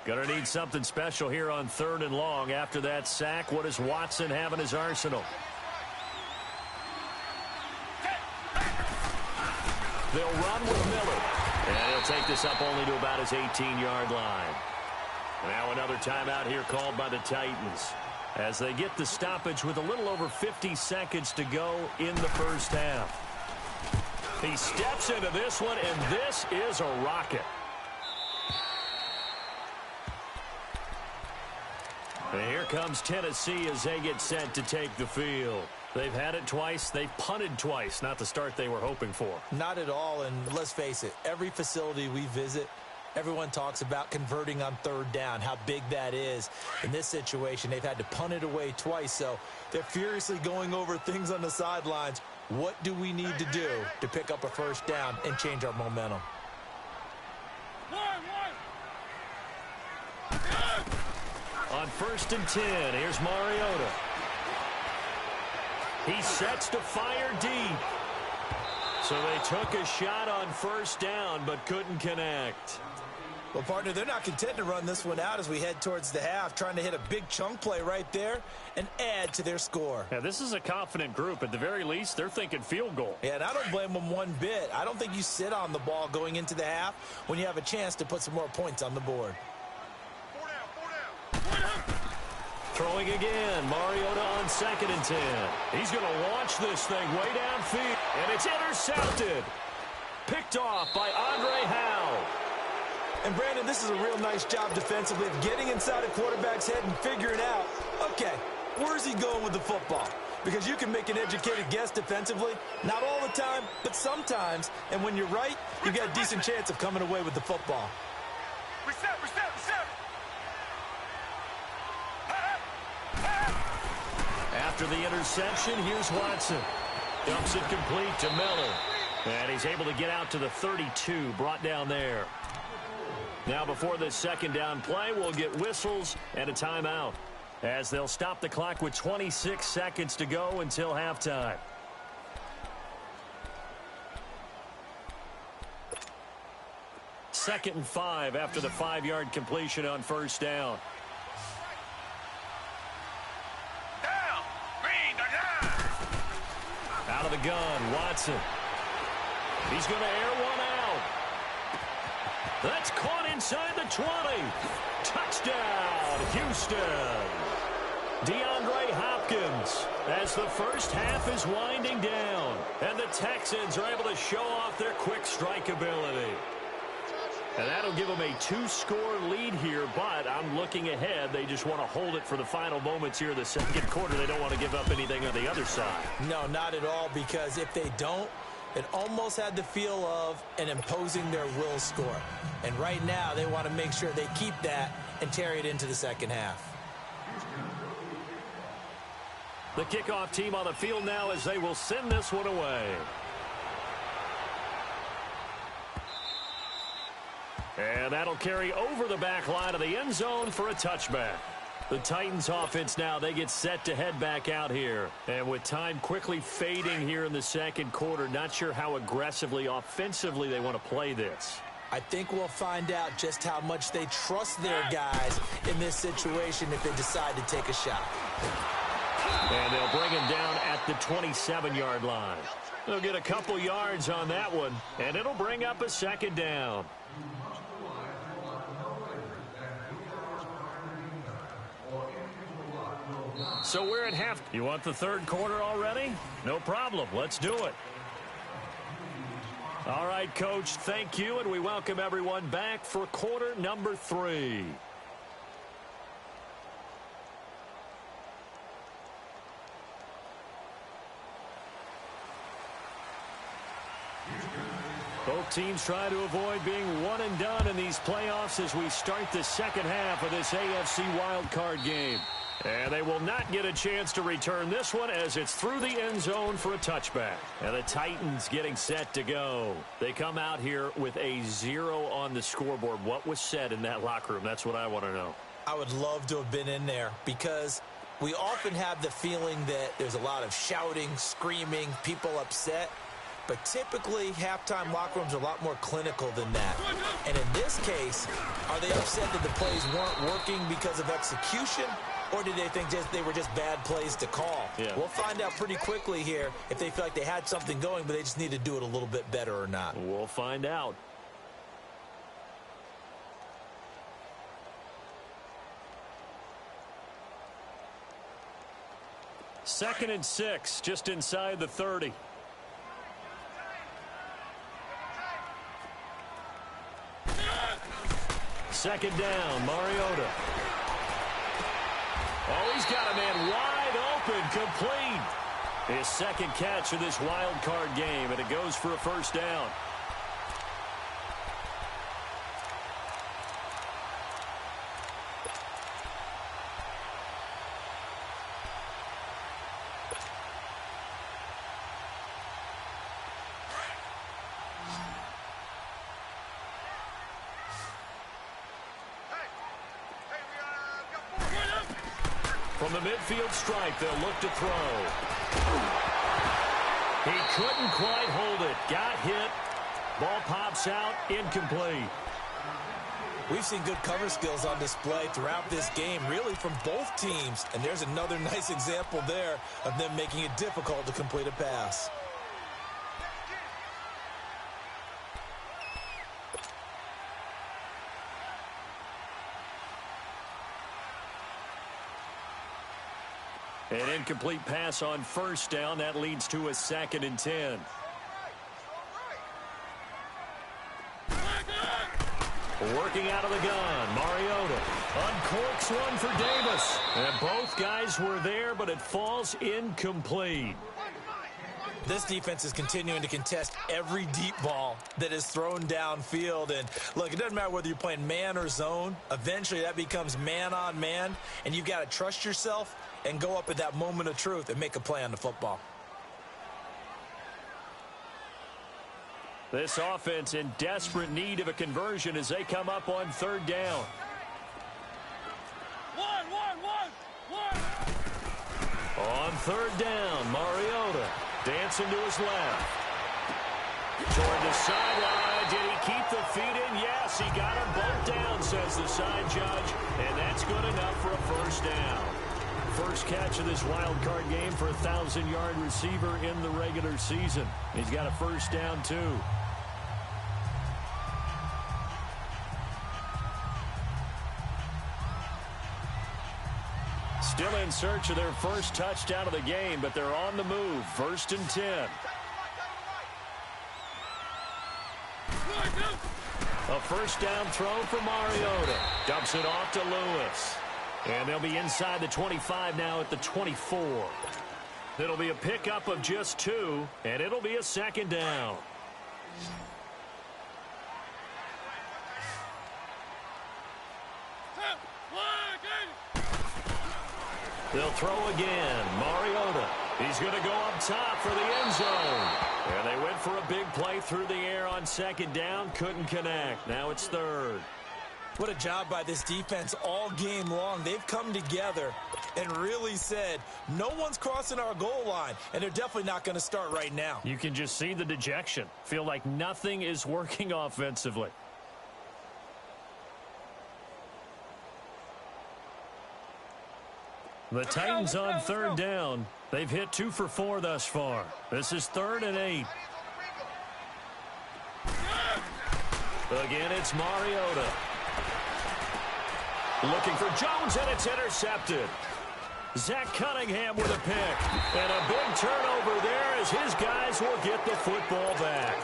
Gonna need something special here on 3rd and long. After that sack, what does Watson have in his arsenal? They'll run with Miller, and he'll take this up only to about his 18-yard line. Now another timeout here called by the Titans, as they get the stoppage with a little over 50 seconds to go in the first half. He steps into this one, and this is a rocket. And here comes Tennessee as they get set to take the field. They've had it twice. They've punted twice. Not the start they were hoping for.
Not at all, and let's face it, every facility we visit, everyone talks about converting on 3rd down, how big that is. In this situation, they've had to punt it away twice, so they're furiously going over things on the sidelines. What do we need to do to pick up a first down and change our momentum?
On 1st and 10, here's Mariota. He sets to fire deep. So they took a shot on 1st down, but couldn't connect.
Well, partner, they're not content to run this one out as we head towards the half, trying to hit a big chunk play right there and add to their score.
Yeah, this is a confident group. At the very least, they're thinking field goal.
Yeah, and I don't blame them one bit. I don't think you sit on the ball going into the half when you have a chance to put some more points on the board.
Throwing again, Mariota on 2nd and 10. He's going to launch this thing way downfield, and it's intercepted. picked off by Andre Howe.
And, Brandon, this is a real nice job defensively of getting inside a quarterback's head and figuring out, okay, where's he going with the football? Because you can make an educated guess defensively, not all the time, but sometimes. And when you're right, you've got a decent chance of coming away with the football.
Reset.
After the interception, here's Watson. Dumps it complete to Miller. And he's able to get out to the 32, brought down there. Now before this second down play, we'll get whistles and a timeout, as they'll stop the clock with 26 seconds to go until halftime. Second and 5 after the 5-yard completion on first down.
Down. Green, they're down.
Out of the gun, Watson. He's going to air one out. That's caught inside the 20. Touchdown, Houston. DeAndre Hopkins, as the first half is winding down, and the Texans are able to show off their quick strike ability. And that'll give them a 2-score lead here, but I'm looking ahead. They just want to hold it for the final moments here of the second quarter. They don't want to give up anything on the other side.
No, not at all, because if they don't, it almost had the feel of an imposing their will score. And right now, they want to make sure they keep that and carry it into the second half.
The kickoff team on the field now as they will send this one away. And that'll carry over the back line of the end zone for a touchback. The Titans offense now, they get set to head back out here. And with time quickly fading here in the second quarter, not sure how aggressively, offensively they want to play this.
I think we'll find out just how much they trust their guys in this situation if they decide to take a shot.
And they'll bring him down at the 27-yard line. They'll get a couple yards on that one, and it'll bring up a second down. So we're at half. You want the third quarter already? No problem. Let's do it. All right, Coach, thank you, and we welcome everyone back for quarter number 3. Both teams try to avoid being one and done in these playoffs as we start the second half of this AFC wildcard game. And they will not get a chance to return this one as it's through the end zone for a touchback. And the Titans getting set to go. They come out here with a 0 on the scoreboard. What was said in that locker room? That's what I want to know.
I would love to have been in there because we often have the feeling that there's a lot of shouting, screaming, people upset. But typically, halftime locker rooms are a lot more clinical than that. And in this case, are they upset that the plays weren't working because of execution? Or did they think they were just bad plays to call?
Yeah.
We'll find out pretty quickly here if they feel like they had something going, but they just need to do it a little bit better or not.
We'll find out. Second and 6, just inside the 30. Second down, Mariota. Oh, he's got a man wide open, complete. His second catch of this wild card game, and it goes for a first down. From the midfield stripe, they'll look to throw. He couldn't quite hold it. Got hit. Ball pops out. Incomplete.
We've seen good cover skills on display throughout this game, really from both teams. And there's another nice example there of them making it difficult to complete a pass.
An incomplete pass on first down. That leads to a 2nd and 10. Working out of the gun, Mariota uncorks one for Davis. And both guys were there, but it falls incomplete.
This defense is continuing to contest every deep ball that is thrown downfield. And look, it doesn't matter whether you're playing man or zone. Eventually that becomes man on man, and you've got to trust yourself and go up at that moment of truth and make a play on the football.
This offense in desperate need of a conversion as they come up on third down. On third down, Mariota dancing to his left. Toward the sideline. Did he keep the feet in? Yes, he got them both down, says the side judge. And that's good enough for a first down. First catch of this wild card game for a 1,000-yard receiver in the regular season. He's got a first down, too. Still in search of their first touchdown of the game, but they're on the move. First and 10. A first down throw for Mariota. Dumps it off to Lewis. And they'll be inside the 25 now at the 24. It'll be a pickup of just 2, and it'll be a second down. They'll throw again. Mariota. He's going to go up top for the end zone. And they went for a big play through the air on second down. Couldn't connect. Now it's third.
What a job by this defense all game long. They've come together and really said, no one's crossing our goal line, and they're definitely not going to start right now.
You can just see the dejection. Feel like nothing is working offensively. The Titans on third down. They've hit 2 for 4 thus far. This is 3rd and 8. Again, it's Mariota. Looking for Jones, and it's intercepted. Zach Cunningham with a pick. And a big turnover there as his guys will get the football back.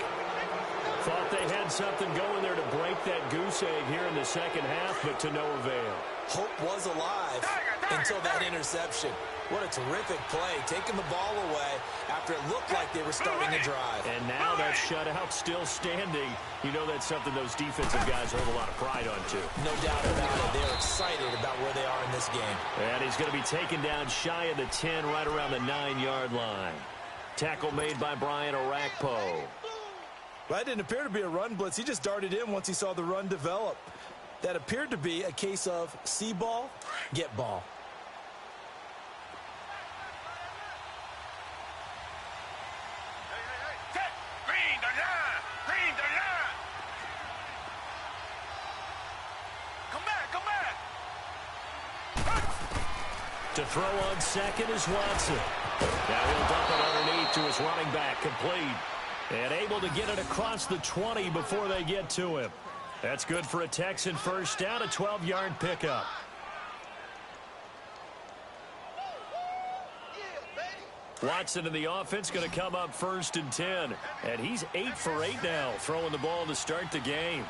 Thought they had something going there to break that goose egg here in the second half, but to no avail.
Hope was alive until that interception. What a terrific play, taking the ball away after it looked like they were starting a drive.
And now that shutout still standing. You know that's something those defensive guys hold a lot of pride on, too.
No doubt about it. They're excited about where they are in this game.
And he's going to be taken down shy of the 10, right around the 9-yard line. Tackle made by Brian Orakpo.
Well, that didn't appear to be a run blitz. He just darted in once he saw the run develop. That appeared to be a case of see ball, get ball.
Green the line! Green the line! Come back!
To throw on second is Watson. Now he'll dump it underneath to his running back, complete. And able to get it across the 20 before they get to him. That's good for a Texan first down, a 12-yard pickup. Watson in the offense going to come up first and 10. And he's 8 for 8 now, throwing the ball to start the game.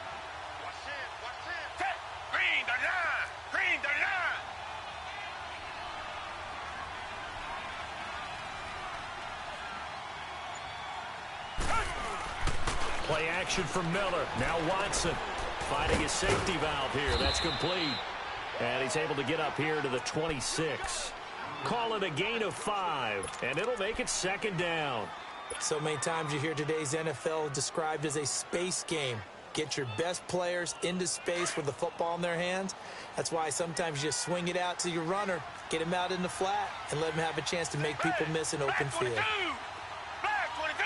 Green the line! Green the line!
Play action from Miller. Now Watson finding his safety valve here. That's complete. And he's able to get up here to the 26. Call it a gain of 5, and it'll make it second down.
So many times you hear today's NFL described as a space game. Get your best players into space with the football in their hands. That's why sometimes you just swing it out to your runner, get him out in the flat, and let him have a chance to make people miss an open field.
Black 22!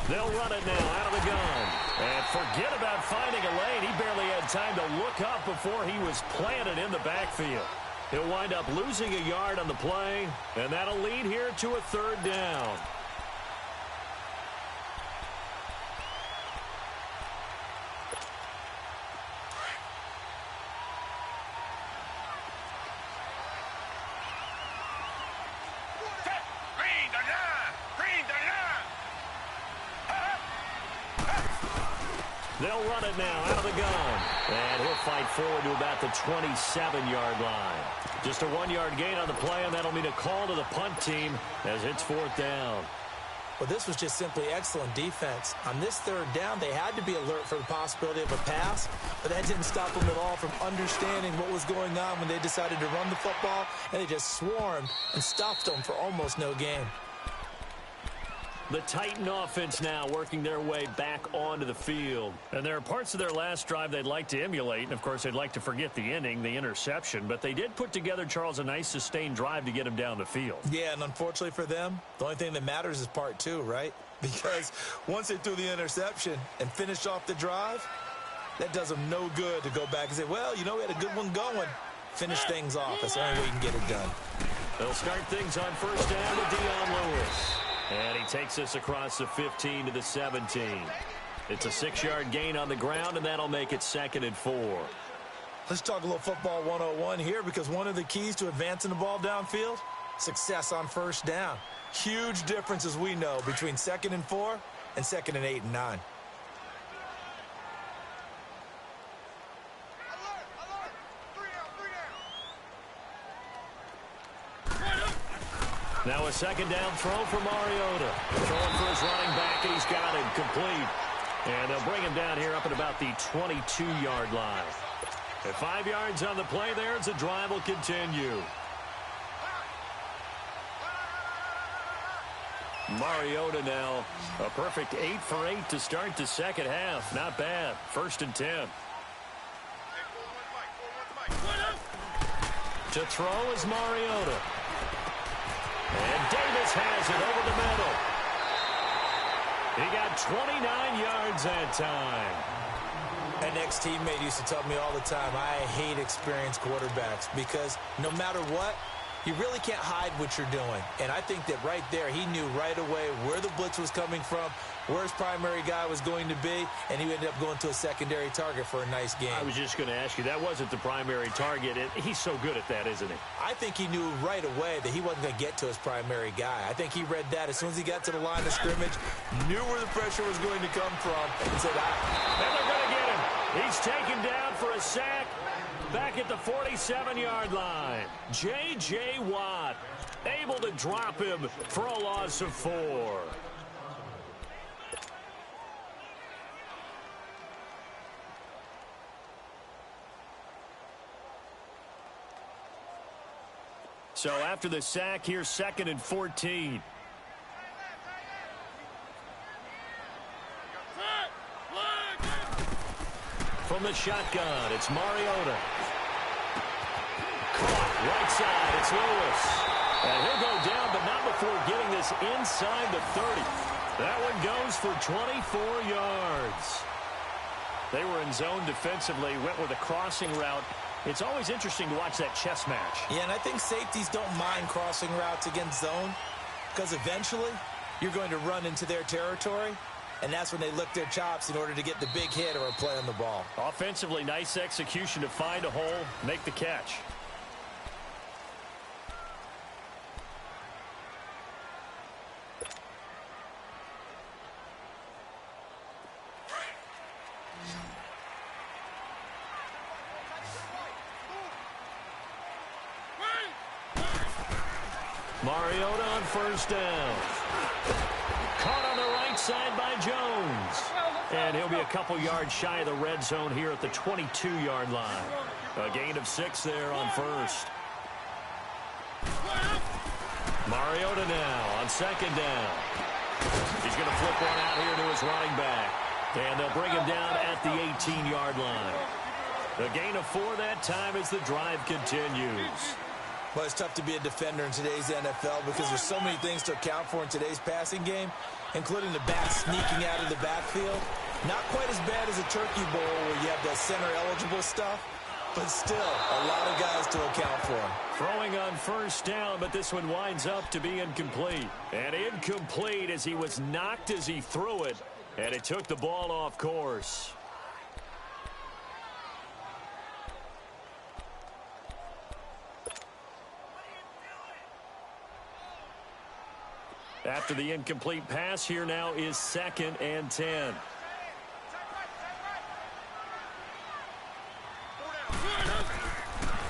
They'll run it now out of the gun. And forget about finding a lane. He barely had time to look up before he was planted in the backfield. He'll wind up losing a yard on the play, and that'll lead here to a third down. They'll run it now out of the gun. And he'll fight forward to about the 27-yard line. Just a 1-yard gain on the play, and that'll mean a call to the punt team as it's 4th down.
Well, this was just simply excellent defense. On this 3rd down, they had to be alert for the possibility of a pass, but that didn't stop them at all from understanding what was going on when they decided to run the football, and they just swarmed and stopped them for almost no gain.
The Titan offense now working their way back onto the field. And there are parts of their last drive they'd like to emulate. And, of course, they'd like to forget the inning, the interception. But they did put together, Charles, a nice sustained drive to get him down the field.
Yeah, and unfortunately for them, the only thing that matters is part 2, right? Because once they threw the interception and finished off the drive, that does them no good to go back and say, well, you know, we had a good one going. Finish things off. That's the only way you can get it done.
They'll start things on 1st down to Dion Lewis. And he takes us across the 15 to the 17. It's a 6-yard gain on the ground, and that'll make it 2nd and 4.
Let's talk a little football 101 here, because one of the keys to advancing the ball downfield, success on 1st down. Huge difference, as we know, between 2nd and 4 and 2nd and 8 and 9.
Now a 2nd down throw for Mariota. Throwing for his running back, and he's got it complete. And they'll bring him down here up at about the 22-yard line. At 5 yards on the play there as the drive will continue. Mariota now a perfect 8 for 8 to start the 2nd half. Not bad. 1st and 10. To throw is Mariota. And Davis has it over the middle. He got 29 yards that time.
An ex-teammate used to tell me all the time, I hate experienced quarterbacks because no matter what, you really can't hide what you're doing. And I think that right there, he knew right away where the blitz was coming from, where his primary guy was going to be, and he ended up going to a secondary target for a nice game.
I was just going to ask you, that wasn't the primary target. He's so good at that, isn't he?
I think he knew right away that he wasn't going to get to his primary guy. I think he read that as soon as he got to the line of scrimmage, knew where the pressure was going to come from, and said,
and they're going to get him. He's taken down for a sack. Back at the 47-yard line. J.J. Watt able to drop him for a loss of 4. So after the sack, here's 2nd and 14. From the shotgun, it's Mariota. Caught right side, it's Lewis. And he'll go down, but not before getting this inside the 30. That one goes for 24 yards. They were in zone defensively, went with a crossing route. It's always interesting to watch that chess match.
Yeah, and I think safeties don't mind crossing routes against zone because eventually you're going to run into their territory. And that's when they lick their chops in order to get the big hit or a play on the ball.
Offensively, nice execution to find a hole, make the catch. Mariota on 1st down. Caught on the right side by Jones. And he'll be a couple yards shy of the red zone here at the 22-yard line. A gain of 6 there on 1st. Mariota now on 2nd down. He's going to flip one out here to his running back. And they'll bring him down at the 18-yard line. A gain of 4 that time as the drive continues.
Well, it's tough to be a defender in today's NFL because there's so many things to account for in today's passing game, including the back sneaking out of the backfield. Not quite as bad as a turkey bowl where you have the center-eligible stuff, but still a lot of guys to account for.
Throwing on 1st down, but this one winds up to be incomplete. And incomplete as he was knocked as he threw it, and it took the ball off course. After the incomplete pass, here now is 2nd and 10.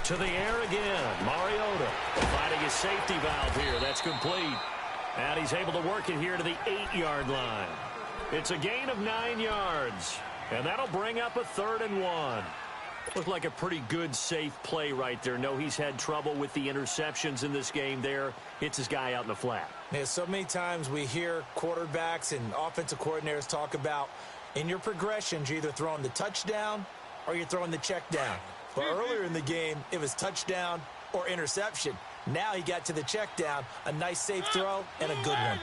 To the air again. Mariota finding his safety valve here. That's complete. And he's able to work it here to the 8-yard line. It's a gain of 9 yards. And that'll bring up a 3rd and 1. Looked like a pretty good, safe play right there. No, he's had trouble with the interceptions in this game there. Hits his guy out in the flat.
Yeah, so many times we hear quarterbacks and offensive coordinators talk about in your progressions, you're either throwing the touchdown or you're throwing the check down. But earlier in the game, it was touchdown or interception. Now he got to the check down, a nice safe throw, and a good one.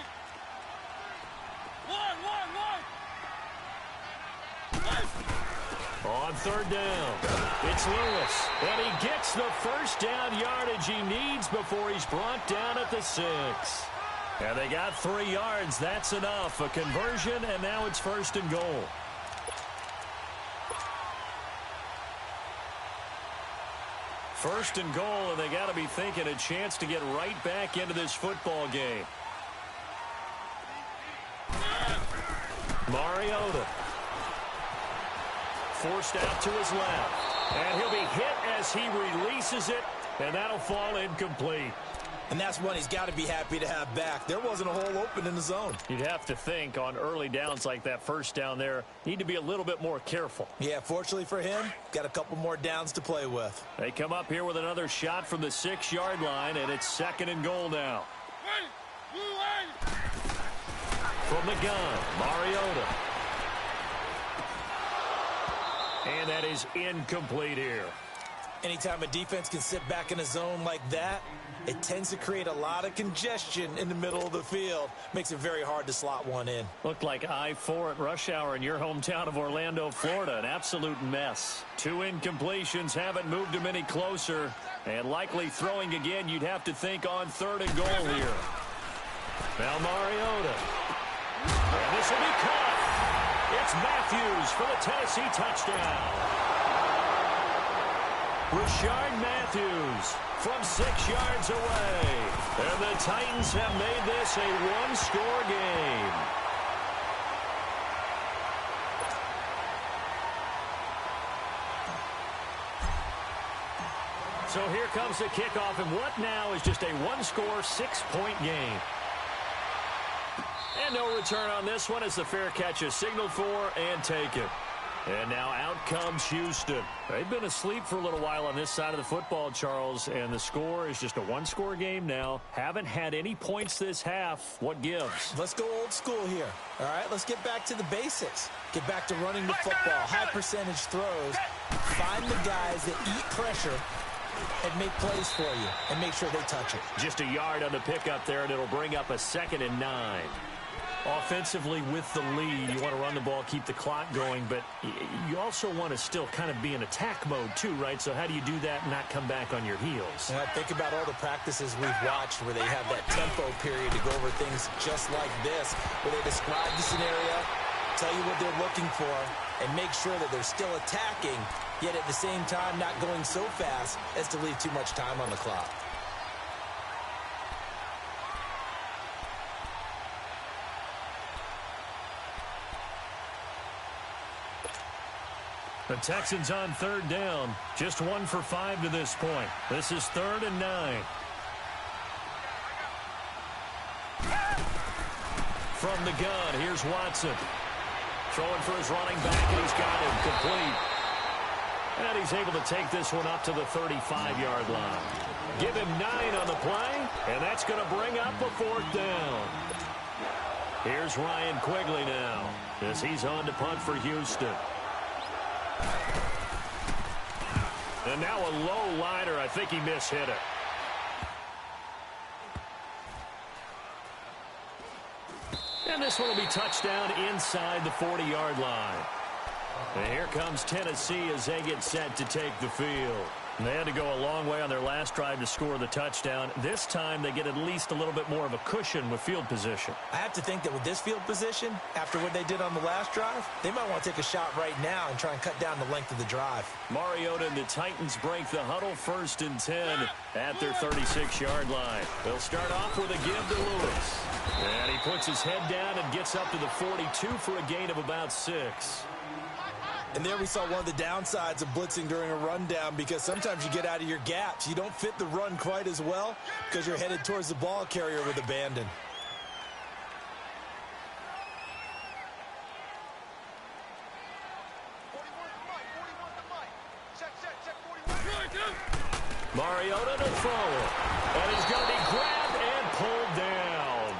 On 3rd down, it's Lewis. And he gets the first down yardage he needs before he's brought down at the 6. And they got 3 yards. That's enough. A conversion, and now it's 1st and goal. First and goal, and they got to be thinking a chance to get right back into this football game. Mariota. Forced out to his left. And he'll be hit as he releases it, and that'll fall incomplete.
And that's one he's got to be happy to have back. There wasn't a hole open in the zone.
You'd have to think on early downs like that first down there, need to be a little bit more careful.
Yeah, fortunately for him, got a couple more downs to play with.
They come up here with another shot from the 6-yard line, and it's 2nd and goal now. From the gun, Mariota. And that is incomplete here.
Anytime a defense can sit back in a zone like that, it tends to create a lot of congestion in the middle of the field. Makes it very hard to slot one in.
Looked like I-4 at rush hour in your hometown of Orlando, Florida. An absolute mess. 2 incompletions haven't moved him any closer. And likely throwing again, you'd have to think on 3rd and goal here. Now Mariota. And this will be caught. It's Matthews for the Tennessee touchdown. Rashard Matthews from 6 yards away. And the Titans have made this a 1-score game. So here comes the kickoff, and what now is just a 1-score, 6-point game. And no return on this one as the fair catch is signaled for and taken. And now out comes Houston. They've been asleep for a little while on this side of the football, Charles, and the score is just a 1-score game now. Haven't had any points this half. What gives?
Let's go old school here. All right, let's get back to the basics. Get back to running the football, high percentage throws. Find the guys that eat pressure and make plays for you and make sure they touch it.
Just a yard on the pickup there, and it'll bring up a 2nd and 9. Offensively with the lead, you want to run the ball, keep the clock going, but you also want to still kind of be in attack mode too, right? So how do you do that and not come back on your heels?
And I think about all the practices we've watched where they have that tempo period to go over things just like this, where they describe the scenario, tell you what they're looking for, and make sure that they're still attacking, yet at the same time not going so fast as to leave too much time on the clock.
The Texans on 3rd down. Just 1 for 5 to this point. This is 3rd and 9. From the gun, here's Watson. Throwing for his running back, and he's got him complete. And he's able to take this one up to the 35-yard line. Give him 9 on the play, and that's going to bring up a 4th down. Here's Ryan Quigley now, as he's on to punt for Houston. And now a low liner. I think he mishit it. And this one will be touchdown inside the 40-yard line. And here comes Tennessee as they get set to take the field. And they had to go a long way on their last drive to score the touchdown. This time they get at least a little bit more of a cushion with field position.
I have to think that with this field position, after what they did on the last drive, they might want to take a shot right now and try and cut down the length of the drive.
Mariota and the Titans break the huddle, 1st and 10 at their 36-yard line. They'll start off with a give to Lewis. And he puts his head down and gets up to the 42 for a gain of about 6.
And there we saw one of the downsides of blitzing during a rundown, because sometimes you get out of your gaps. You don't fit the run quite as well because you're headed towards the ball carrier with abandon.
Mariota to throw it. And he's going to be grabbed and pulled down.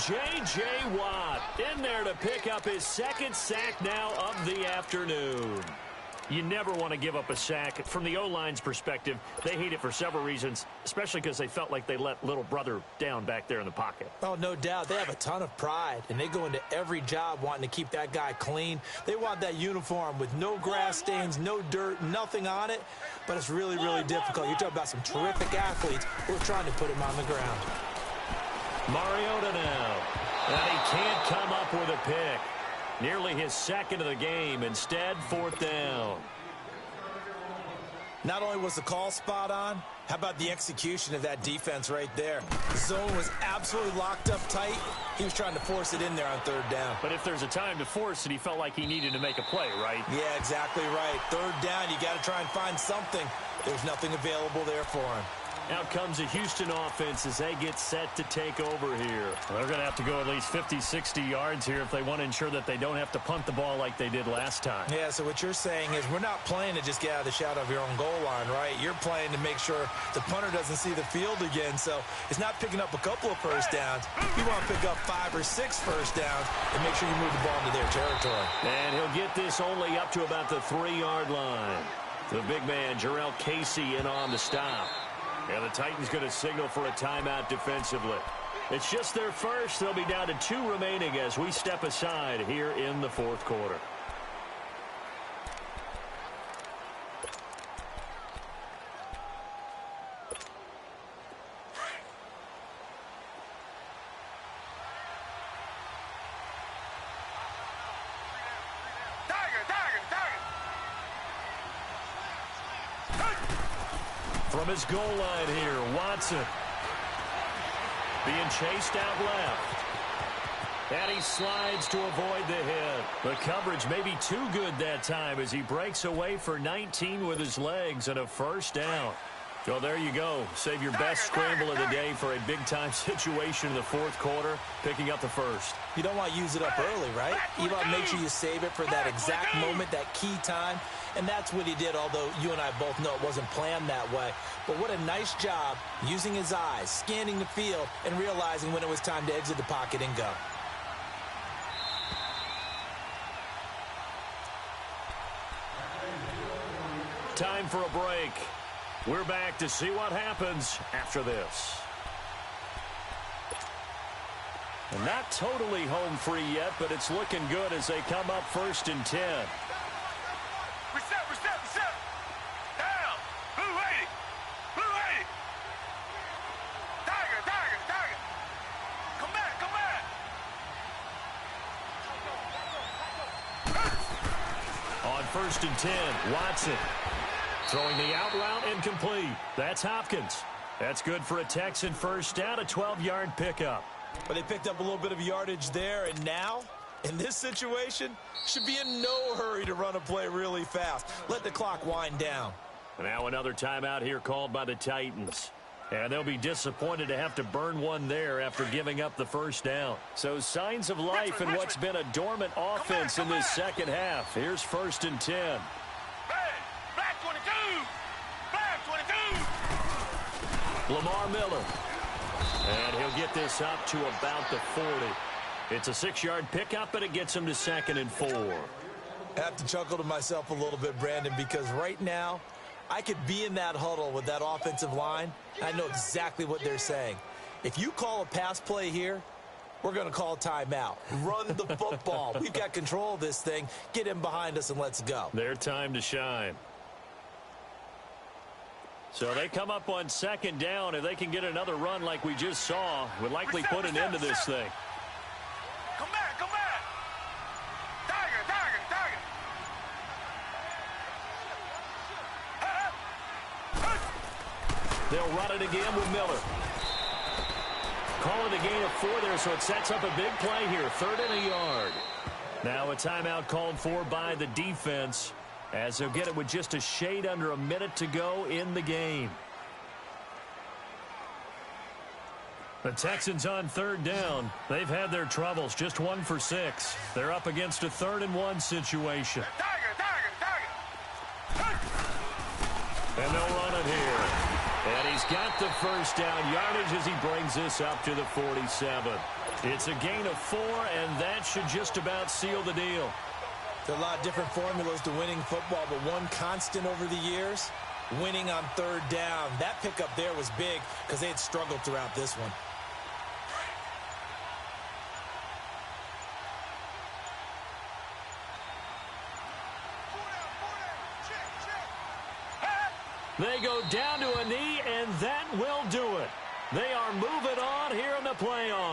J.J. Watt in there to pick up his second sack now of the afternoon. You never want to give up a sack. From the O-line's perspective, they hate it for several reasons, especially because they felt like they let little brother down back there in the pocket.
Oh, no doubt. They have a ton of pride, and they go into every job wanting to keep that guy clean. They want that uniform with no grass stains, no dirt, nothing on it, but it's really, really difficult. You're talking about some terrific athletes who are trying to put him on the ground.
Mariota now, and he can't come up with a pick. Nearly his second of the game. Instead, fourth down.
Not only was the call spot on, how about the execution of that defense right there? The zone was absolutely locked up tight. He was trying to force it in there on third down.
But if there's a time to force it, he felt like he needed to make a play, right?
Yeah, exactly right. Third down, you got to try and find something. There's nothing available there for him.
Out comes the Houston offense as they get set to take over here. They're going to have to go at least 50, 60 yards here if they want to ensure that they don't have to punt the ball like they did last time.
Yeah, so what you're saying is we're not playing to just get out of the shadow of your own goal line, right? You're playing to make sure the punter doesn't see the field again. So it's not picking up a couple of first downs. You want to pick up 5 or 6 first downs and make sure you move the ball into their territory.
And he'll get this only up to about the 3-yard line. The big man, Jarrell Casey, in on the stop. And the Titans going to signal for a timeout defensively. It's just their first. They'll be down to 2 remaining as we step aside here in the fourth quarter. From his goal line here, Watson being chased out left. And he slides to avoid the hit. The coverage may be too good that time as he breaks away for 19 with his legs and a first down. So there you go. Save your best scramble of the day for a big-time situation in the fourth quarter, picking up the first.
You don't want to use it up early, right? You want to make sure you save it for that exact moment, that key time. And that's what he did, although you and I both know it wasn't planned that way. But what a nice job using his eyes, scanning the field, and realizing when it was time to exit the pocket and go.
Time for a break. We're back to see what happens after this. And not totally home free yet, but it's looking good as they come up 1st and 10.
Reset. Down. Blue 80. Tiger. Come back.
On 1st and 10, Watson throwing the out route incomplete. That's Hopkins. That's good for a Texan first down, a 12-yard pickup.
But they picked up a little bit of yardage there, and now, in this situation, should be in no hurry to run a play really fast. Let the clock wind down.
Now another timeout here called by the Titans. And they'll be disappointed to have to burn one there after giving up the first down. So signs of life in what's been a dormant offense in this second half. Here's 1st and 10.
Black 22.
Lamar Miller. And he'll get this up to about the 40. It's a 6-yard pickup, and it gets him to 2nd and 4.
I have to chuckle to myself a little bit, Brandon, because right now, I could be in that huddle with that offensive line. I know exactly what they're saying. If you call a pass play here, we're going to call timeout. Run the football. We've got control of this thing. Get him behind us and let's go.
Their time to shine. So they come up on 2nd down. If they can get another run like we just saw, would likely put an end to this thing.
Come back.
They'll run it again with Miller. Calling a gain of 4 there, so it sets up a big play here. 3rd and a yard. Now a timeout called for by the defense. as they'll get it with just a shade under a minute to go in the game. The Texans on third down. They've had their troubles, just 1 for 6. They're up against a 3rd-and-1 situation. And they'll run it here. And he's got the first down yardage as he brings this up to the 47. It's a gain of 4, and that should just about seal the deal.
There are a lot of different formulas to winning football, but one constant over the years, winning on third down. That pickup there was big because they had struggled throughout this one.
They go down to a knee, and that will do it. They are moving on here in the playoffs.